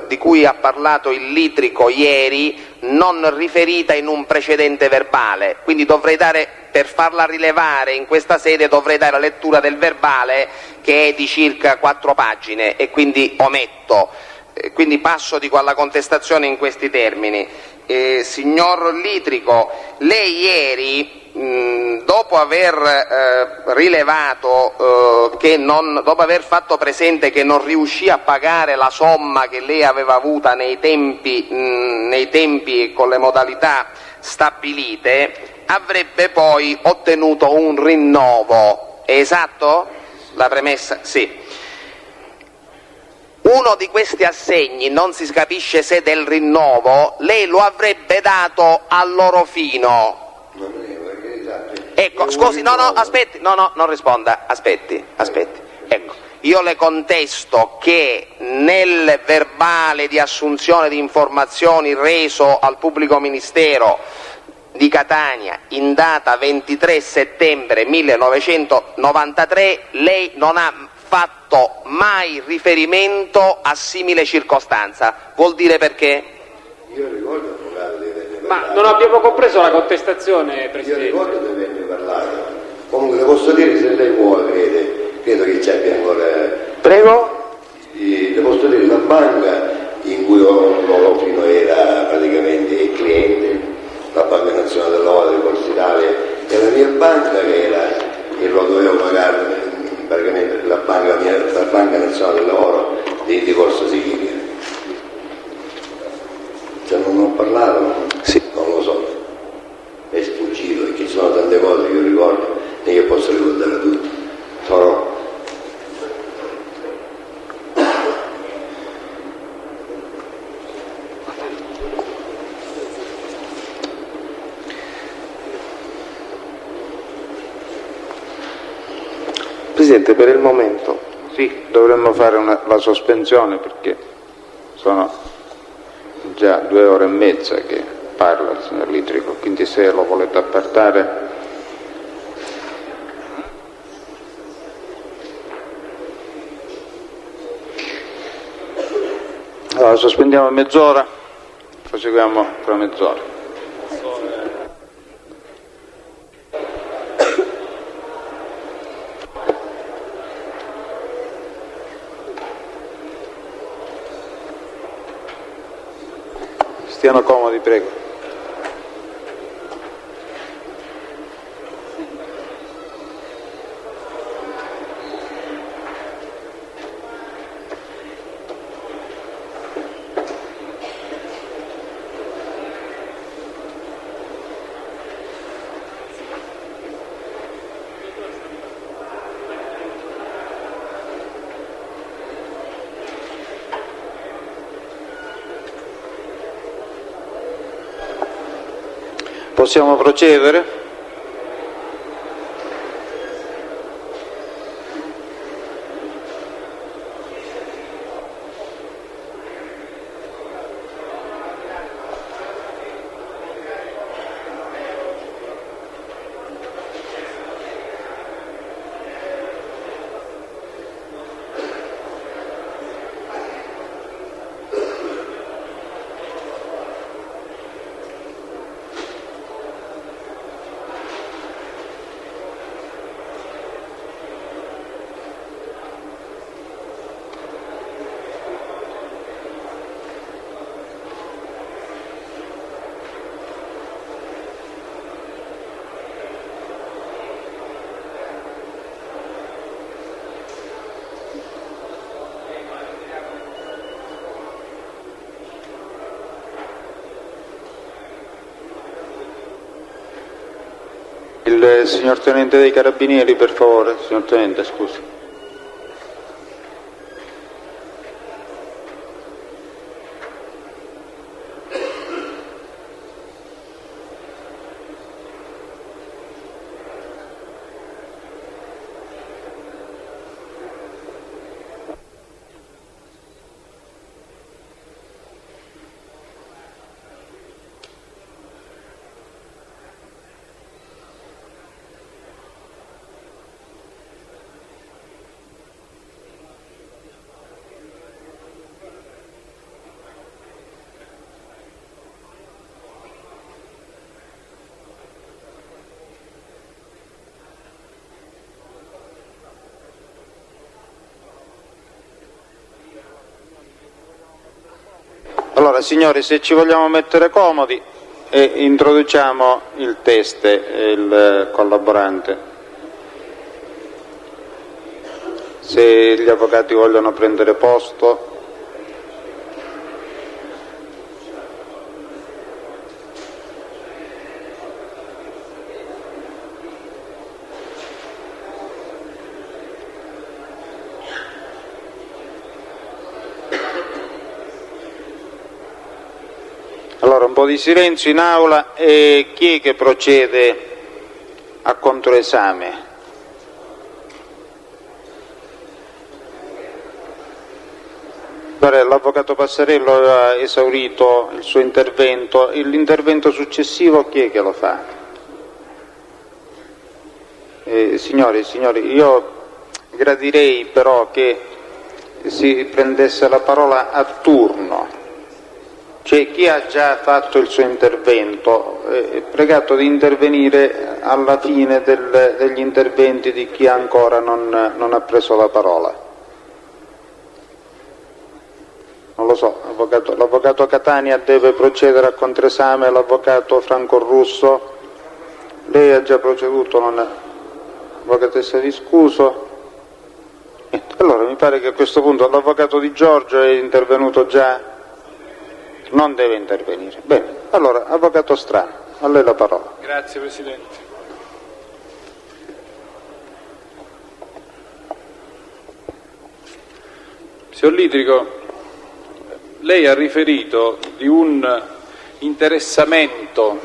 S9: di cui ha parlato il Litrico ieri, non riferita in un precedente verbale, quindi dovrei dare per farla rilevare in questa sede dovrei dare lettura del verbale, che è di circa 4 pagine, e quindi ometto. Quindi passo alla contestazione in questi termini. Signor Litrico, lei ieri, dopo aver rilevato dopo aver fatto presente che non riuscì a pagare la somma che lei aveva avuta nei tempi e con le modalità stabilite, avrebbe poi ottenuto un rinnovo. È esatto? La premessa? Sì. Uno di questi assegni, non si capisce se del rinnovo, lei lo avrebbe dato all'Orofino. Ecco, scusi, aspetti, non risponda, aspetti. Ecco, io le contesto che nel verbale di assunzione di informazioni reso al pubblico ministero di Catania in data 23 settembre 1993 lei non ha fatto mai riferimento a simile circostanza. Vuol dire perché?
S2: Io ricordo, avvocato, di avermi
S6: Ma
S2: parlato.
S6: non abbiamo compreso la contestazione,
S2: Io
S6: Presidente.
S2: ricordo di avermi parlato. Comunque le posso dire, se lei vuole, credo che ci abbia ancora.
S9: Prego?
S2: Le posso dire, la banca in cui Orofino era praticamente cliente, la Banca Nazionale del Lavoro di Corso Italia, e la mia banca che lo dovevo pagare praticamente la Banca Nazionale del Lavoro di Corso Sicilia. Se non ho parlato,
S9: Sì.
S2: non lo so, è sfuggito, perché ci sono tante cose che io ricordo e io posso ricordare tutto.
S3: Presidente, per il momento sì, dovremmo fare la sospensione, perché sono già 2 ore e mezza che parla il signor Litrico, quindi se lo volete appartare. Allora, sospendiamo mezz'ora, proseguiamo tra mezz'ora. Stiano comodi, prego. Possiamo procedere? Il signor Tenente dei Carabinieri, per favore. Signor Tenente, scusi. Allora, signori, se ci vogliamo mettere comodi, introduciamo il teste, il collaborante. Se gli avvocati vogliono prendere posto. Allora, un po' di silenzio in aula. E chi è che procede a controesame? L'avvocato Passarello ha esaurito il suo intervento. L'intervento successivo chi è che lo fa? Signori, io gradirei però che si prendesse la parola a turno. Cioè, chi ha già fatto il suo intervento è pregato di intervenire alla fine degli interventi di chi ancora non ha preso la parola. Non lo so, l'avvocato Catania deve procedere a controesame, l'avvocato Franco Russo, lei ha già proceduto, avvocatessa Di Scuso. Allora mi pare che a questo punto l'avvocato Di Giorgio è intervenuto già. Non deve intervenire. Bene, allora, avvocato Strano, a lei la parola.
S10: Grazie Presidente. Signor Litrico, lei ha riferito di un interessamento,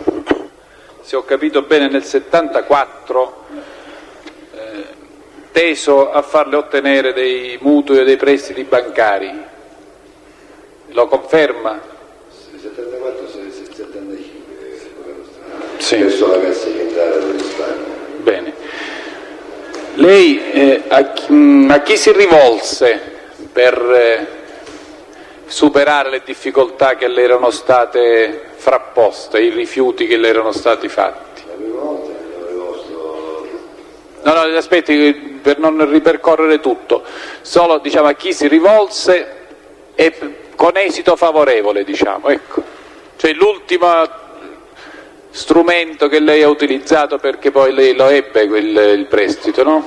S10: se ho capito bene, nel 74, teso a farle ottenere dei mutui e dei prestiti bancari. Lo conferma?
S2: 74, 75,
S10: sì.
S2: Verso la Cassa Centrale del Risparmio.
S10: Bene. Lei a chi si rivolse per superare le difficoltà che le erano state frapposte, i rifiuti che le erano stati fatti?
S2: La prima volta avevo
S10: No, aspetti, per non ripercorrere tutto, solo diciamo a chi si rivolse e con esito favorevole, diciamo, ecco. Cioè l'ultimo strumento che lei ha utilizzato perché poi lei lo ebbe il prestito, no?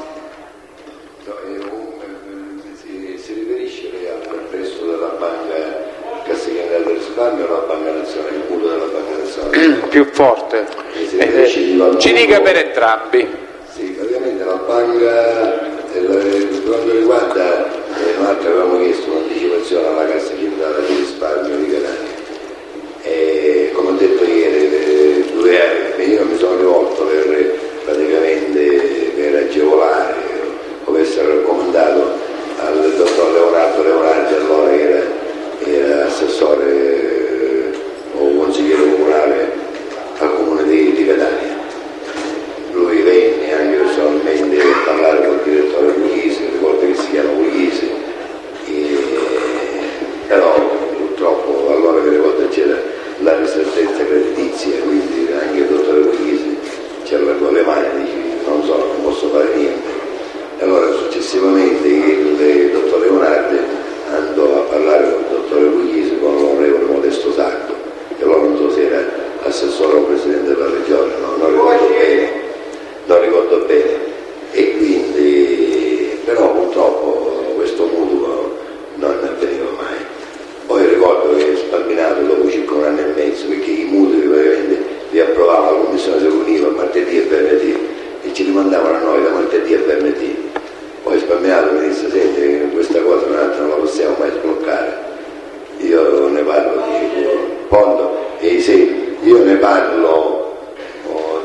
S2: Si riferisce al prestito della Banca Cassa Centrale del Risparmio o la Banca Nazionale, il mutuo della Banca Nazionale?
S10: Più forte. Ci dica per entrambi.
S2: Sì, praticamente la banca, per quanto riguarda, noi avevamo chiesto un'anticipazione alla Cassa Centrale di Risparmio di Catania. E come ho detto ieri, io mi sono rivolto per agevolare o per essere raccomandato al dottor Leonardi, allora era assessore o consigliere comunale al comune di Catania. Lui venne anche personalmente a parlare con il direttore Puglisi, ricordo che si chiama Puglisi, però purtroppo allora che ricordo c'era la ristrettezza creditizia, quindi anche il dottore Puglisi ci allargò le mani e dice non posso fare niente. E allora successivamente il dottor Leonardi andò a parlare con il dottore Puglisi con l'onorevole Modesto Sacco, e allora non so se era assessore o presidente della regione, non ricordo bene, e quindi però purtroppo questo mutuo non avveniva mai. Poi ricordo che Spalminato dopo circa 1 anno e mezzo, perché i mutui praticamente li approvava la commissione, si riuniva martedì e venerdì e ci rimandavano a noi da martedì a venerdì. Poi Spalminato mi disse: senti, questa cosa non la possiamo mai sbloccare. Io ne parlo, dice Pondo, e se io ne parlo,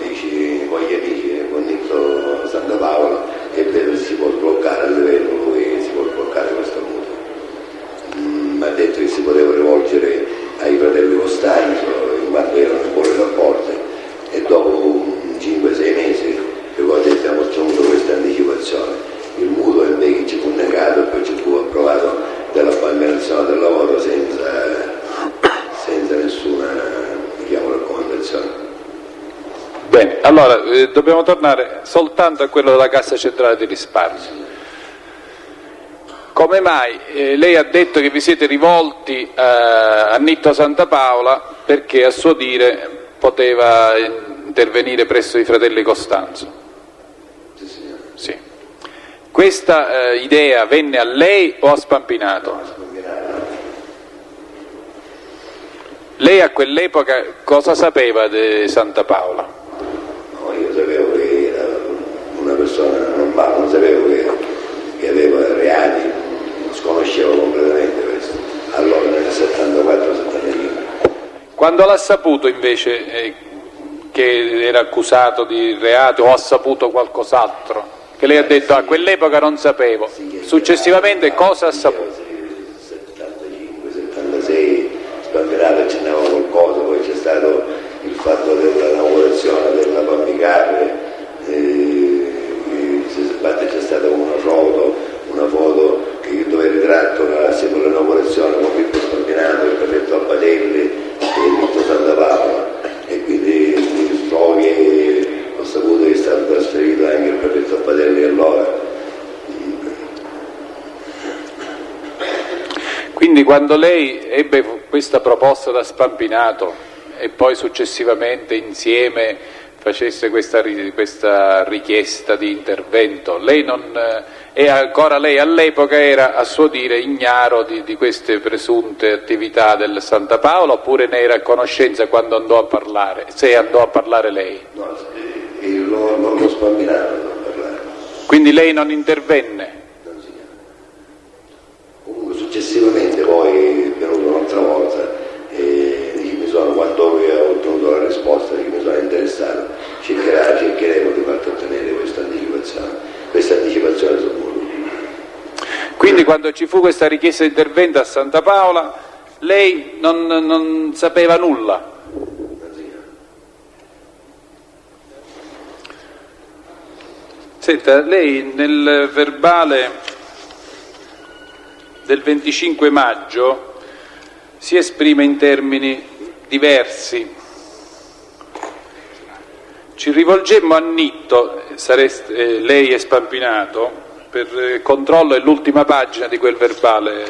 S2: dici con gli amici, con Nitto Santa Paola, e vedo se si può sbloccare a livello, lui si può sbloccare questo mutuo. Mi ha detto che si poteva rivolgere ai fratelli Costanzo, in quanto erano in buoni rapporti, e dopo 5-6 mesi ricordo che abbiamo ottenuto questa anticipazione. Il mutuo invece ci fu negato e poi ci fu approvato dalla Banca Nazionale del Lavoro senza nessuna, diciamo, raccomandazione.
S10: Bene, allora dobbiamo tornare soltanto a quello della Cassa Centrale di Risparmio. come mai lei ha detto che vi siete rivolti a Nitto Santapaola perché a suo dire poteva intervenire presso i fratelli Costanzo?
S2: Sì, signore.
S10: Sì. Questa idea venne a lei o a Spampinato? Lei a quell'epoca cosa sapeva di Santapaola?
S2: No, io sapevo che era una persona normale, non sapevo che aveva reati, non sconoscevo completamente questo. Allora nel 74-75.
S10: Quando l'ha saputo invece che era accusato di reato o ha saputo qualcos'altro? Che lei ha detto a quell'epoca non sapevo, successivamente cosa ha saputo?
S2: 75, 76, Spampinato accennava qualcosa, poi c'è stato il fatto dell'inaugurazione della Pammicapre, c'è stata una foto che io dove ritratto assieme all'inaugurazione con Pippo Spampinato, il prefetto Albatelli e Nitto Santapaola, e quindi so che ho saputo che è stato trasferito anche il prefetto Albatelli allora.
S10: Quindi quando lei ebbe questa proposta da Spampinato e poi successivamente insieme facesse questa richiesta di intervento, lei e ancora lei all'epoca era a suo dire ignaro di queste presunte attività del Santapaola, oppure ne era a conoscenza quando andò a parlare, se andò a parlare lei?
S2: No, l'ho Spampinato a parlare.
S10: Quindi lei non intervenne?
S2: Comunque successivamente poi è venuto un'altra volta e quando ho ottenuto la risposta che mi sono interessato, cercheremo di far ottenere questa anticipazione sul muro.
S10: Quindi quando ci fu questa richiesta di intervento a Santapaola lei non sapeva nulla? Senta, lei nel verbale del 25 maggio si esprime in termini diversi. Ci rivolgemmo a Nitto, lei è Spampinato, per controllo è l'ultima pagina di quel verbale.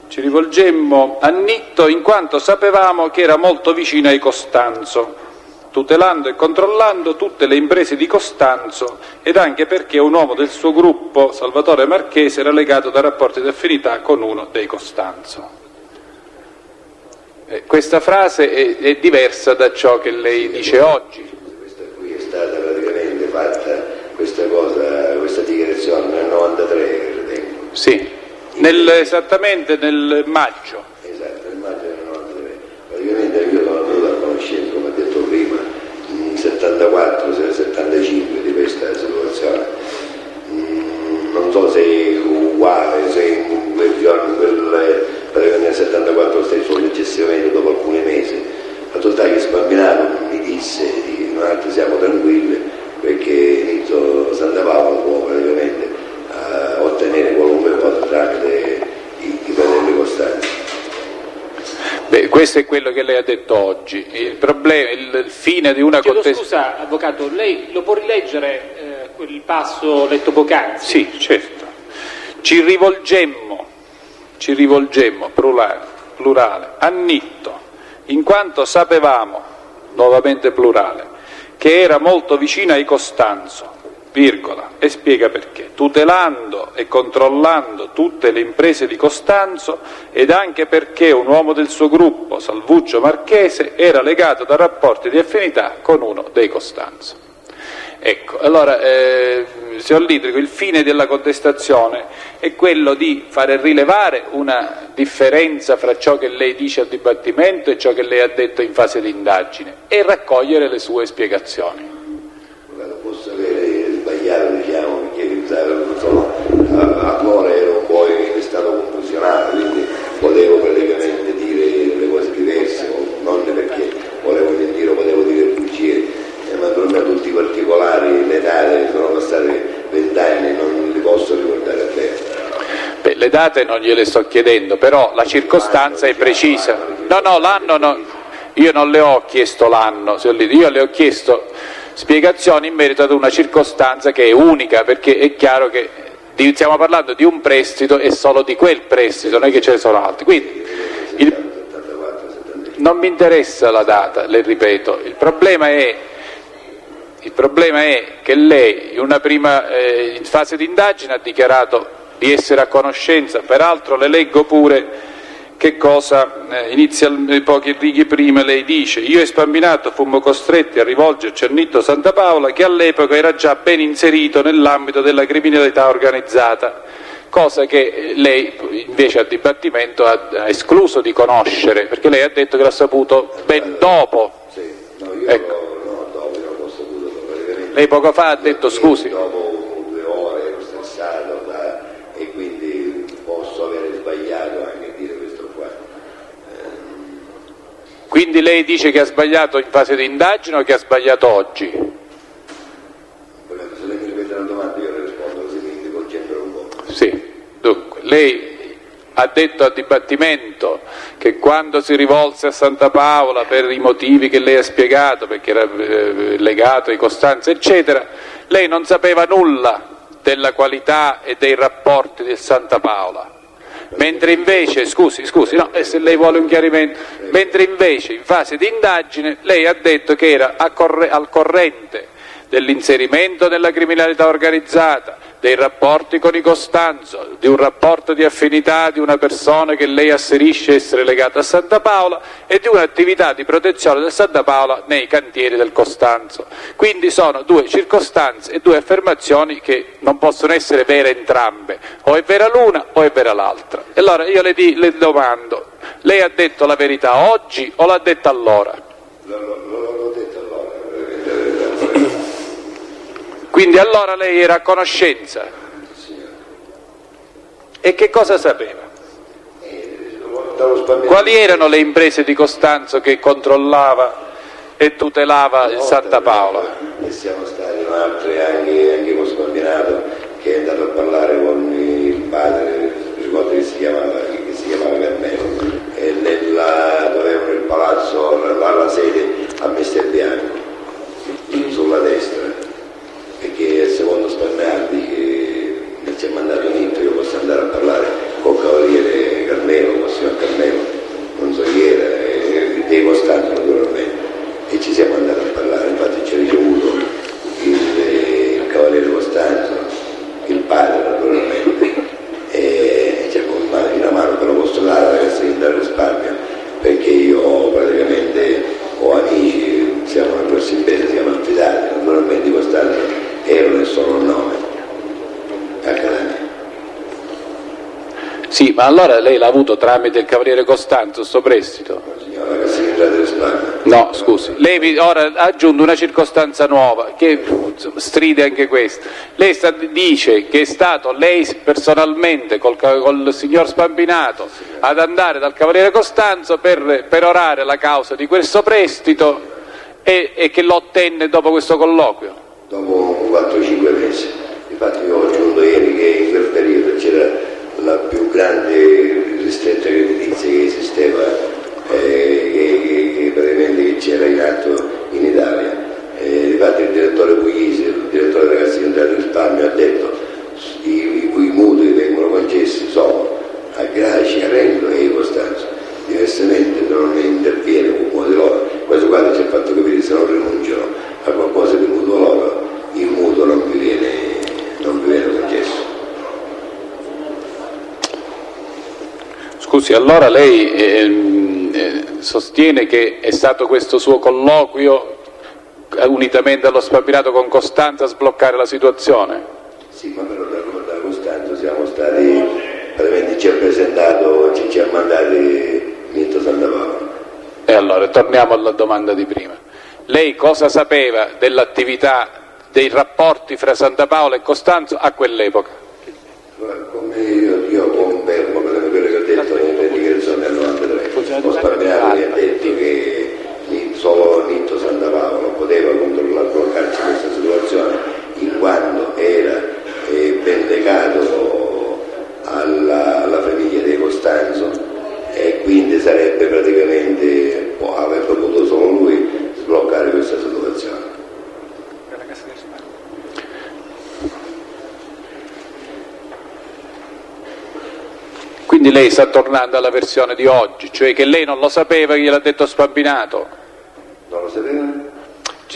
S10: Ci rivolgemmo a Nitto in quanto sapevamo che era molto vicino ai Costanzo, tutelando e controllando tutte le imprese di Costanzo ed anche perché un uomo del suo gruppo, Salvatore Marchese, era legato da rapporti di affinità con uno dei Costanzo. Questa frase è diversa da ciò che lei dice oggi.
S2: Questa qui è stata praticamente fatta questa dichiarazione nel 93, ritengo.
S10: Sì, esattamente nel maggio.
S2: Esatto, nel maggio del 93. Praticamente io sono venuto a conoscenza, come ha detto prima, nel 74-75 di questa situazione. Non so se è uguale, se in quel giorno, nel 74 stesso, successivamente dopo alcuni mesi, la totalità che Spampinato mi disse di noi siamo tranquilli perché Nitto Santapaola può praticamente ottenere qualunque cosa tramite i fratelli Costanzo.
S10: Beh, questo è quello che lei ha detto oggi. Il problema, il fine di una contestazione.
S6: Scusa, avvocato, lei lo può rileggere quel passo letto poc'anzi?
S10: Sì, certo. Ci rivolgemmo plurale, a Nitto, in quanto sapevamo, nuovamente plurale, che era molto vicino ai Costanzo, virgola, e spiega perché, tutelando e controllando tutte le imprese di Costanzo ed anche perché un uomo del suo gruppo, Salvuccio Marchese, era legato da rapporti di affinità con uno dei Costanzo. Ecco, allora, signor Litrico, il fine della contestazione è quello di fare rilevare una differenza fra ciò che lei dice al dibattimento e ciò che lei ha detto in fase di indagine e raccogliere le sue spiegazioni.
S2: Posso avere sbagliato, diciamo, perché a cuore ero un po' in stato confusionato, quindi potevo praticamente dire le cose diverse, non perché volevo mentire o potevo dire bugie. Ma naturalmente tutti i particolari, le date sono passate 20 anni, non li posso ricordare bene.
S10: Beh, le date non gliele sto chiedendo, però la circostanza è precisa. No, l'anno no, io non le ho chiesto l'anno, io le ho chiesto spiegazioni in merito ad una circostanza che è unica, perché è chiaro che stiamo parlando di un prestito e solo di quel prestito, non è che ce ne sono altri. Quindi non mi interessa la data, le ripeto, il problema è che lei in fase di indagine ha dichiarato di essere a conoscenza, peraltro le leggo pure che cosa inizia pochi righe prima. Lei dice: io e Spambinato fummo costretti a rivolgerci a Nitto Santapaola, che all'epoca era già ben inserito nell'ambito della criminalità organizzata, cosa che lei invece al dibattimento ha escluso di conoscere, perché lei ha detto che l'ha saputo ben dopo. Ecco. Lei poco fa ha detto, scusi,
S2: dopo 2 ore ero stressato e quindi posso avere sbagliato anche a dire questo qua.
S10: Quindi lei dice che ha sbagliato in fase di indagine o che ha sbagliato oggi?
S2: Se lei mi ripete una domanda io le rispondo così mi concentro un po'.
S10: Sì, dunque, lei ha detto al dibattimento che quando si rivolse a Santa Paola per i motivi che lei ha spiegato, perché era legato ai Costanzo eccetera, lei non sapeva nulla della qualità e dei rapporti del Santa Paola, mentre invece, scusi, no, se lei vuole un chiarimento, mentre invece in fase di indagine lei ha detto che era al corrente dell'inserimento nella criminalità organizzata, dei rapporti con i Costanzo, di un rapporto di affinità di una persona che lei asserisce essere legata a Santa Paola e di un'attività di protezione del Santa Paola nei cantieri del Costanzo. Quindi sono 2 circostanze e 2 affermazioni che non possono essere vere entrambe, o è vera l'una o è vera l'altra. E allora io le domando, lei ha detto la verità oggi o l'ha detta allora?
S2: L'ho detto allora.
S10: Quindi allora lei era a conoscenza? E che cosa sapeva? Quali erano le imprese di Costanzo che controllava e tutelava il Santa Paola?
S2: E siamo stati altri anche con Spambinato, che è andato a parlare con il padre, ricordo che si chiamava Carmelo, e dovevano il palazzo, alla sede a Mestelbianco, sulla destra. Perché secondo Spannardi che mi ci ha mandato Nitto, io posso andare a parlare con il cavaliere Carmelo, con il signor Carmelo, non so chi era, dei Costanzo naturalmente, e ci siamo andati a parlare, infatti ci ha ricevuto il cavaliere Costanzo, il padre naturalmente, e ci ha contato una mano per lo posso dare alla ragazza di dare risparmio, perché io praticamente ho amici, siamo una grossa impresa, siamo affidati naturalmente di Costanzo. Erano e sono il nome a Catania.
S10: Sì, ma allora lei l'ha avuto tramite il cavaliere Costanzo sto prestito?
S2: Signora, la Cassiera delle Spagne.
S10: No, scusi, lei ora ha aggiunto una circostanza nuova che stride anche questa. Lei dice che è stato lei personalmente col signor Spambinato ad andare dal cavaliere Costanzo per perorare la causa di questo prestito e che lo ottenne dopo questo colloquio.
S2: Dopo 4-5 mesi, infatti io ho aggiunto ieri che in quel periodo c'era la più grande ristretta creditizia che esisteva, che praticamente che c'era in atto in Italia. Infatti il direttore Puglisi, il direttore della Cassa Integrale di Risparmio ha detto i cui mutui vengono concessi sono a Graci, a Renzo e a Costanzo. Diversamente non interviene uno di loro. Questo qua ci ha fatto capire se non rinunciano a qualcosa di mutuo loro, il mutuo non vi viene concesso.
S10: Scusi, allora lei sostiene che è stato questo suo colloquio unitamente allo Spambinato con Costanzo a sbloccare la situazione?
S2: Sì, ma però da Costanzo siamo stati, praticamente ci ha presentato, ci ha mandati Nitto Santa Paola.
S10: E allora torniamo alla domanda di prima. Lei cosa sapeva dell'attività, dei rapporti fra Santa Paola e Costanzo a quell'epoca?
S2: Come io confermo quello che ho detto nelle dichiarazioni del 93. Lo Spambinato mi ha detto che solo Nitto Santa Paola poteva controllare, bloccarci questa situazione, in quanto era ben legato alla famiglia dei Costanzo, e quindi sarebbe praticamente, avrebbe potuto solo lui sbloccare questa situazione.
S10: lei sta tornando alla versione di oggi, cioè che lei non lo sapeva, che gliel'ha detto Spampinato.
S2: Non lo sapeva?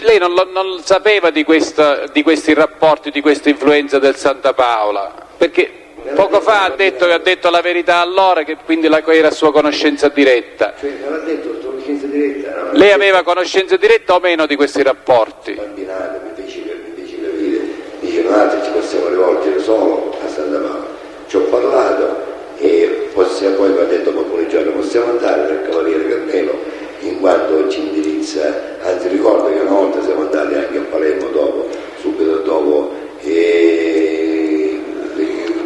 S10: Lei non sapeva di questi rapporti, di questa influenza del Santa Paola, perché poco fa ha detto la verità allora, che quindi era a sua conoscenza diretta.
S2: Cioè, non ha detto sua conoscenza diretta? No,
S10: lei aveva conoscenza diretta o meno di questi rapporti?
S2: Spampinato, mi fece capire, dice noi altri ci possiamo rivolgere solo a Santa Paola. Ci ho parlato e poi mi ha detto dopo un giorno possiamo andare dal Cavaliere Carmelo in quanto ci indirizza, anzi ricordo che una volta siamo andati anche a Palermo subito dopo, e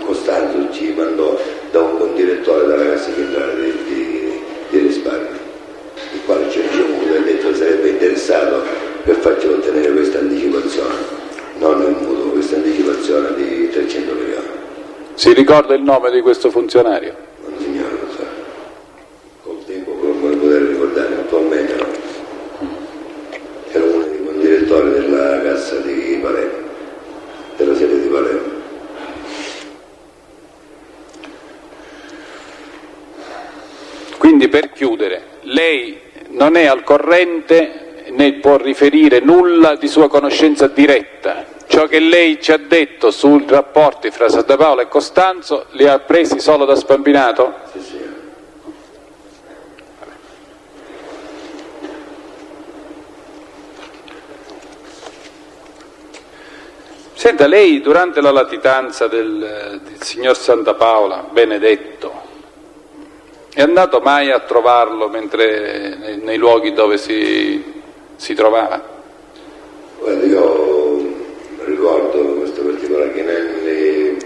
S2: Costanzo ci mandò da un direttore della Cassa Centrale di Risparmio, il quale ci ha ricevuto e ha detto che sarebbe interessato per farci ottenere questa anticipazione, non il mutuo, questa anticipazione di 300 milioni.
S10: Si ricorda il nome di questo funzionario?
S2: Non signore, lo so. Col tempo come poter ricordare, attualmente no. Era un direttore della Cassa di Palermo, della sede di Palermo.
S10: Quindi, per chiudere, lei non è al corrente né può riferire nulla di sua conoscenza diretta. Ciò che lei ci ha detto sui rapporti fra Santa Paola e Costanzo li ha presi solo da Spampinato?
S2: Sì, sì.
S10: Senta, lei durante la latitanza del signor Santa Paola, Benedetto, è andato mai a trovarlo mentre nei luoghi dove si trovava?
S2: Guarda, io ricordo questo particolare che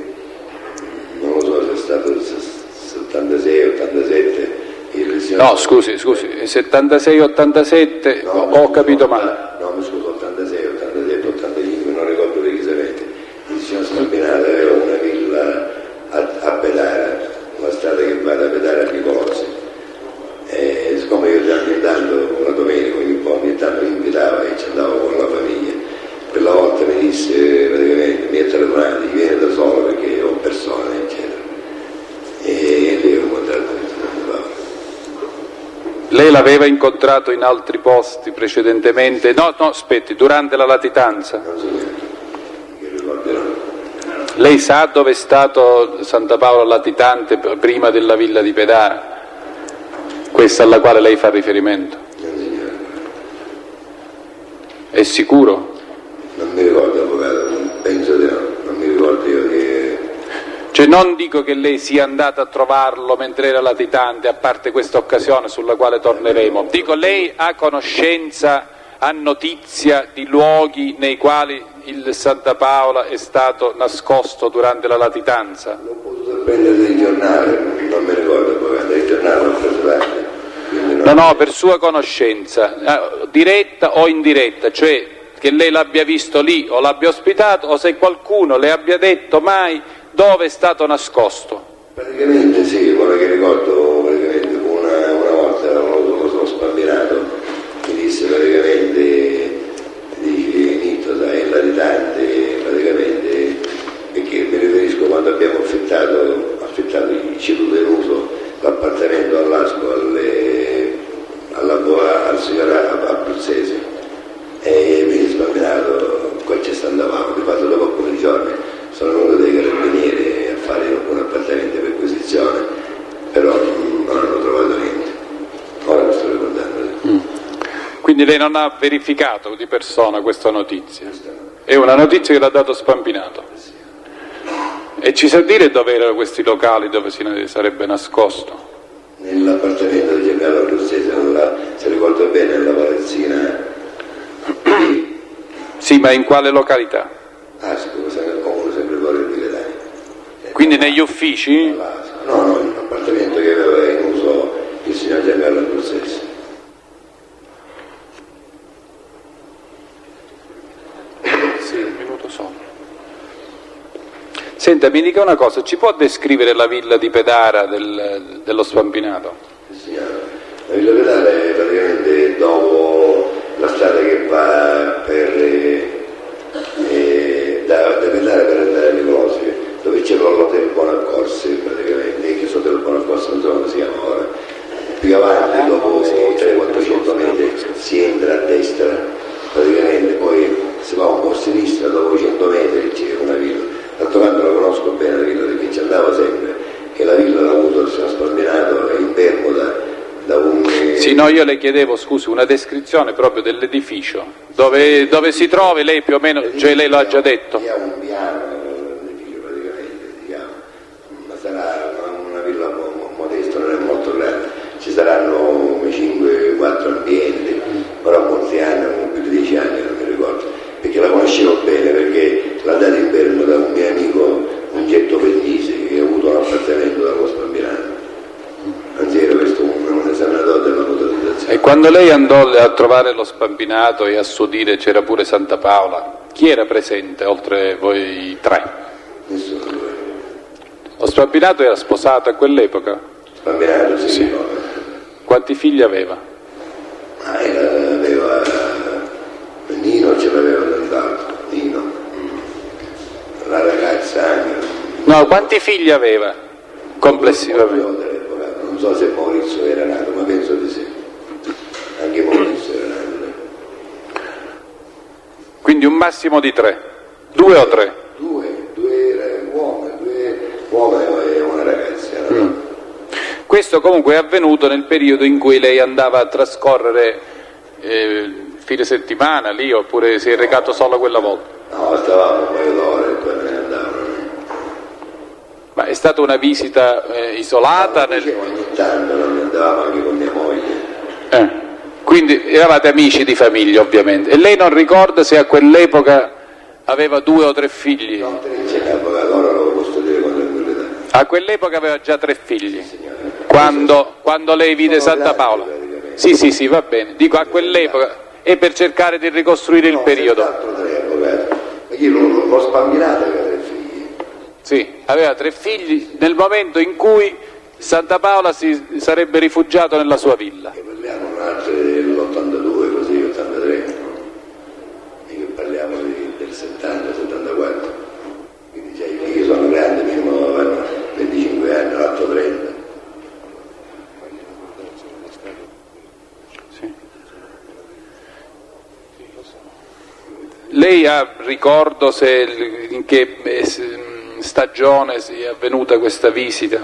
S2: non lo so se è stato il 76, 87, il signor...
S10: No, scusi, 76, 87,
S2: no,
S10: ho capito male.
S2: No, mi scuso, 86, 87, 85, non ricordo precisamente. Il signor Spampinato aveva una villa a Pedara, una strada che va da Pedara a Nicolosi. E siccome io già ogni tanto, una domenica, ogni tanto mi invitava e ci andavo con la famiglia, quella volta mi disse praticamente, mi ha telefonato, viene da solo perché ho persone, eccetera. E lì ho incontrato questo Santa Paola.
S10: Lei l'aveva incontrato in altri posti precedentemente? No, aspetti, durante la latitanza?
S2: Non so niente, che ricorderò.
S10: Lei sa dove è stato Santa Paola latitante prima della villa di Pedara? Questa alla quale lei fa riferimento?
S2: Non signore.
S10: È sicuro?
S2: Non mi ricordo, avvocato, penso di no, non mi ricordo io che...
S10: Cioè non dico che lei sia andata a trovarlo mentre era latitante, a parte questa occasione sulla quale torneremo, dico lei ha conoscenza, ha notizia di luoghi nei quali il Santa Paola è stato nascosto durante la latitanza?
S2: L'ho potuto prendere dai giornali, non mi ricordo, avvocato, dai giornali ho preso parte.
S10: No, per sua conoscenza, diretta o indiretta, cioè che lei l'abbia visto lì o l'abbia ospitato, o se qualcuno le abbia detto mai dove è stato nascosto.
S2: Praticamente sì, quello che ricordo, praticamente una volta lo sono Spampinato, mi disse praticamente, dice Nitto, sai, è latitante, praticamente, perché mi riferisco quando abbiamo affittato il ceduto in uso l'appartamento all'Asco al signor Abruzzese, e mi ha Spampinato, qua c'è Santa Paola, di fatto dopo alcuni giorni sono venuto dei carabinieri a fare un appartamento di perquisizione, però non hanno trovato niente. Ora mi sto ricordando.
S10: Quindi lei non ha verificato di persona questa notizia? È una notizia che l'ha dato Spampinato? E ci sa dire dove erano questi locali dove si sarebbe nascosto?
S2: Nell'appartamento del generale Abruzzese, se ricordo bene, nella palazzina.
S10: Sì, ma in quale località?
S2: Scusa, nel comune sempre fuori di Catania.
S10: Quindi negli uffici?
S2: No, in un appartamento che aveva in uso il signor generale Abruzzese.
S10: Sì, un minuto solo. Senta, mi dica una cosa, ci può descrivere la villa di Pedara dello Spampinato?
S2: Sì, signore. La villa Pedara è praticamente dopo la strada che va da Pedara per andare a Nicolosi, dove c'è l'hotel Bonaccorsi praticamente, che sotto il Bonaccorsi
S10: Sì, no, io le chiedevo, scusi, una descrizione proprio dell'edificio, dove si trova, lei più o meno, cioè lei lo ha già detto.
S2: È un piano, l'edificio praticamente, diciamo, ma sarà una villa modesta, non è molto grande, ci saranno 5-4 ambienti, però molti anni, più di 10 anni, non mi ricordo, perché la conoscevo bene, perché l'ha data in fermo da un mio amico, un Getto Pellisi, che ha avuto un appartamento da Costa Spambinato. Anzi, era questo un esaminatore della motorizzazione.
S10: E quando lei andò a trovare lo Spambinato e a suo dire c'era pure Santa Paola, chi era presente oltre voi tre?
S2: Nessuno.
S10: Lo Spambinato era sposato a quell'epoca?
S2: Spambinato, sì. No.
S10: Quanti figli aveva?
S2: Aveva Nino, ce l'aveva tant'altro, Nino, la ragazza anche.
S10: No, quanti figli aveva complessivamente?
S2: Non so se Maurizio era nato, ma penso di sì. Anche Maurizio era nato.
S10: Quindi un massimo di 3, 2 o 3?
S2: Due uomini e una ragazza. No?
S10: Questo comunque è avvenuto nel periodo in cui lei andava a trascorrere fine settimana lì, oppure si è recato solo quella volta?
S2: No, stavamo un paio d'ore e poi me ne andavano.
S10: Ma è stata una visita isolata?
S2: Ogni tanto non andavamo anche con mia moglie.
S10: Quindi eravate amici di famiglia, ovviamente. E lei non ricorda se a quell'epoca aveva 2 o 3 figli?
S2: No, 3 ce n'è avvocato, ora lo posso dire con tranquillità.
S10: A quell'epoca aveva già 3 figli? Quando lei vide Santa Paola? Sì, va bene. Dico a quell'epoca, e per cercare di ricostruire il periodo.
S2: 3 avvocati. Io l'ho Spambinato aveva 3 figli.
S10: Sì, aveva 3 figli nel momento in cui Santa Paola si sarebbe rifugiato nella sua villa.
S2: Che parliamo dell'82, così 83, e che parliamo del 70, 74. Quindi già i figli sono grandi, minimo avevano 25 anni, l'altro 30.
S10: Lei ha ricordo in che stagione è avvenuta questa visita,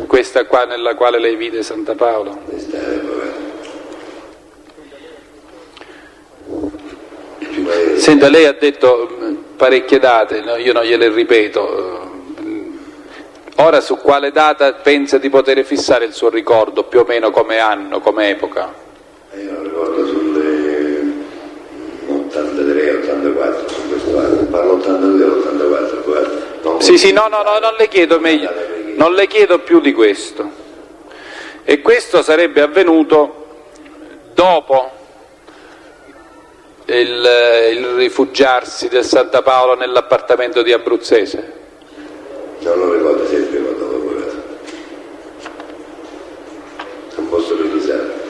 S10: questa qua nella quale lei vide Santa Paola? Senta, lei ha detto parecchie date, no? Io non gliele ripeto. Ora su quale data pensa di poter fissare il suo ricordo, più o meno come anno, come epoca?
S2: Io non ricordo sulle 83, 84, su questo anno, parlo 82, 84.
S10: Sì, no, non le chiedo meglio, non le chiedo più di questo. E questo sarebbe avvenuto dopo il rifugiarsi del Santa Paola nell'appartamento di Abruzzese?
S2: Non lo ricordo se è prima o dopo, non posso precisare.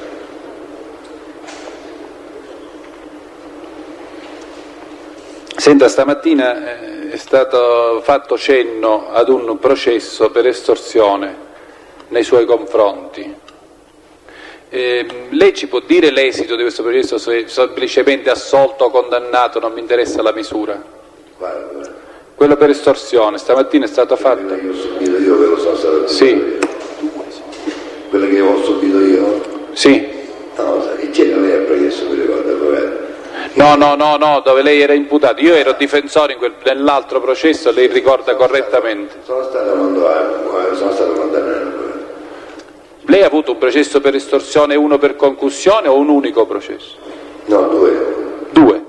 S10: Senta, stamattina è stato fatto cenno ad un processo per estorsione nei suoi confronti. Lei ci può dire l'esito di questo processo, se è semplicemente assolto o condannato, non mi interessa la misura?
S2: Guarda.
S10: Quello per estorsione, stamattina è stato fatto?
S2: Quello che ho subito io, ve lo so stato.
S10: Sì.
S2: Quello che ho subito io?
S10: Sì.
S2: No, c'era lei al processo, mi ricordo, avvocato.
S10: No, dove lei era imputato. Io ero difensore nell'altro processo, lei ricorda correttamente.
S2: Sono stato condannato.
S10: Lei ha avuto un processo per estorsione e uno per concussione o un unico processo?
S2: No, 2.
S10: 2.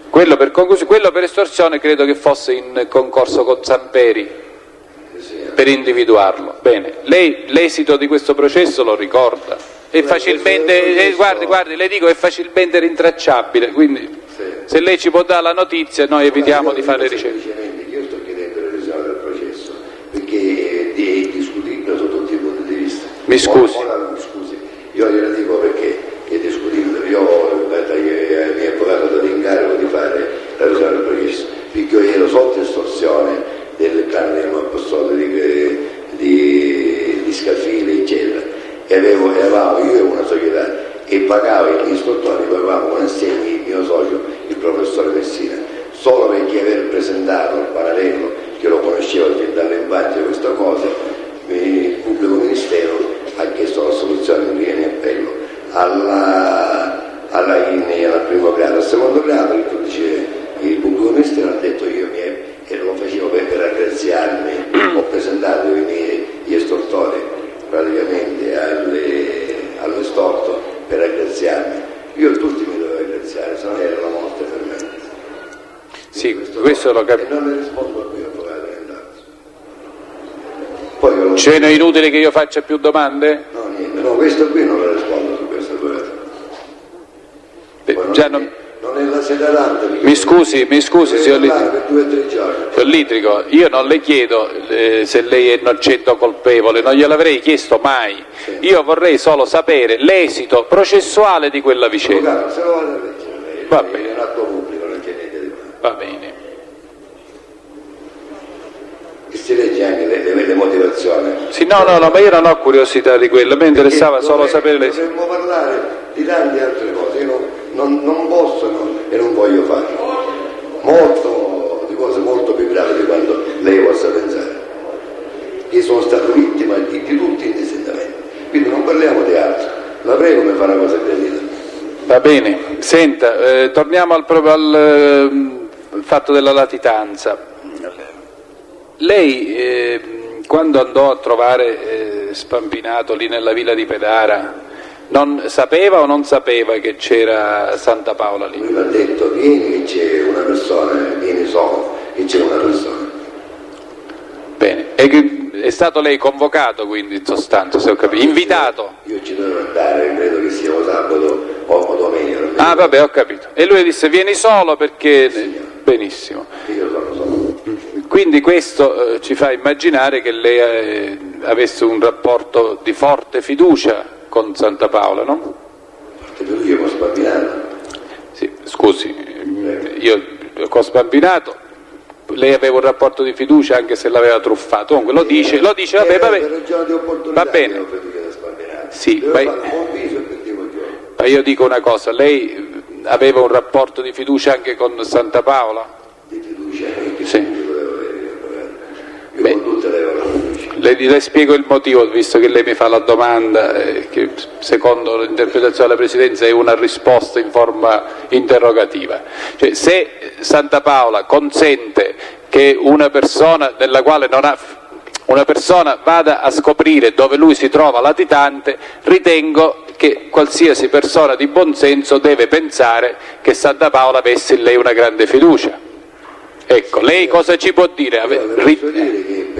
S10: Quello per concussione, quello per estorsione credo che fosse in concorso con Zamperi per individuarlo. Bene, lei l'esito di questo processo lo ricorda? È facilmente, guardi, le dico, è facilmente rintracciabile, quindi se lei ci può dare la notizia noi evitiamo di fare ricerche.
S2: Io sto chiedendo la revisione del processo perché è discutibile sotto tutti i punti di vista.
S10: Mi scusi.
S2: Scusi, io glielo dico perché è discutibile. Io ho detto ai miei avvocati ho dato incarico di fare la revisione del processo perché io ero sotto estorsione del clan dei apostoli di Scafili, eccetera. E eravamo io e una società e pagavo gli istruttori, pagavamo con assieme il mio socio, il professore Messina, solo perché aver presentato il parallelo, che lo conoscevo fin dall'infanzia questa cosa, il pubblico ministero ha chiesto la soluzione in via in appello al primo grado, al secondo grado, il giudice, il pubblico ministero ha detto che lo facevo per ringraziarmi, ho presentato gli estortori praticamente all'estorto per ringraziarmi. Io tutti mi dovevo ringraziare, se no era la morte per me.
S10: Sì, questo lo capisco.
S2: E non ne rispondo a qui, avvocato. Poi
S10: Cioè è inutile che io faccia più domande?
S2: No, niente, no, questo qui non lo rispondo su questo avvocato.
S10: Già non...
S2: è la sede d'arte.
S10: Mi scusi, signor Litrico.
S2: Per 2 o 3 giorni.
S10: Signor Litrico, io non le chiedo se lei è innocente o colpevole, non gliel'avrei chiesto mai.
S2: Sì.
S10: Io vorrei solo sapere l'esito processuale di quella vicenda.
S2: Avvocato, se lo vado a leggere lei,
S10: Va bene.
S2: è un atto pubblico, non c'è niente di male.
S10: Va bene.
S2: E si legge anche le motivazioni.
S10: Sì, no, ma io non ho curiosità di quello, mi interessava solo sapere l'esito.
S2: Dovremmo parlare di tante altre cose, io non posso e non voglio farlo. Di cose molto più gravi di quanto lei possa pensare. Io sono stato vittima di tutti i indistintamenti, quindi non parliamo di altro. La prego, mi fa una cosa credibile.
S10: Va bene, senta, torniamo al fatto della latitanza. Lei quando andò a trovare Spampinato lì nella villa di Pedara, non sapeva o non sapeva che c'era Santa Paola lì?
S2: Lui mi ha detto vieni che c'è una persona, vieni solo, che c'è una persona.
S10: Bene, e è stato lei convocato quindi in sostanza, se ho capito, invitato?
S2: Io ci dovevo andare, credo che sia sabato o domenica.
S10: Ah vabbè, ho capito. E lui disse vieni solo perché...
S2: Signor.
S10: Benissimo.
S2: Io sono solo.
S10: Quindi questo ci fa immaginare che lei avesse un rapporto di forte fiducia con Santa Paola, no?
S2: Forte fiducia con Spampinato.
S10: Sì, scusi, io con Spampinato lei aveva un rapporto di fiducia anche se l'aveva truffato, comunque lo dice, vabbè,
S2: Per ragione di opportunità.
S10: va bene.
S2: Io ho fiducia da Spampinato.
S10: Sì,
S2: Devo fare un buon viso e cattivo giorno.
S10: ma io dico una cosa, lei aveva un rapporto di fiducia anche con Santa Paola?
S2: Di fiducia, che
S10: Sì.
S2: fiducia dovevo avere? Io
S10: Beh.
S2: con tutte le avevo fiducia.
S10: Le spiego il motivo, visto che lei mi fa la domanda, che secondo l'interpretazione della Presidenza è una risposta in forma interrogativa. Cioè, se Santa Paola consente che una persona della quale non ha... una persona vada a scoprire dove lui si trova latitante, ritengo che qualsiasi persona di buon senso deve pensare che Santa Paola avesse in lei una grande fiducia. Ecco, lei cosa ci può dire?
S2: Posso dire che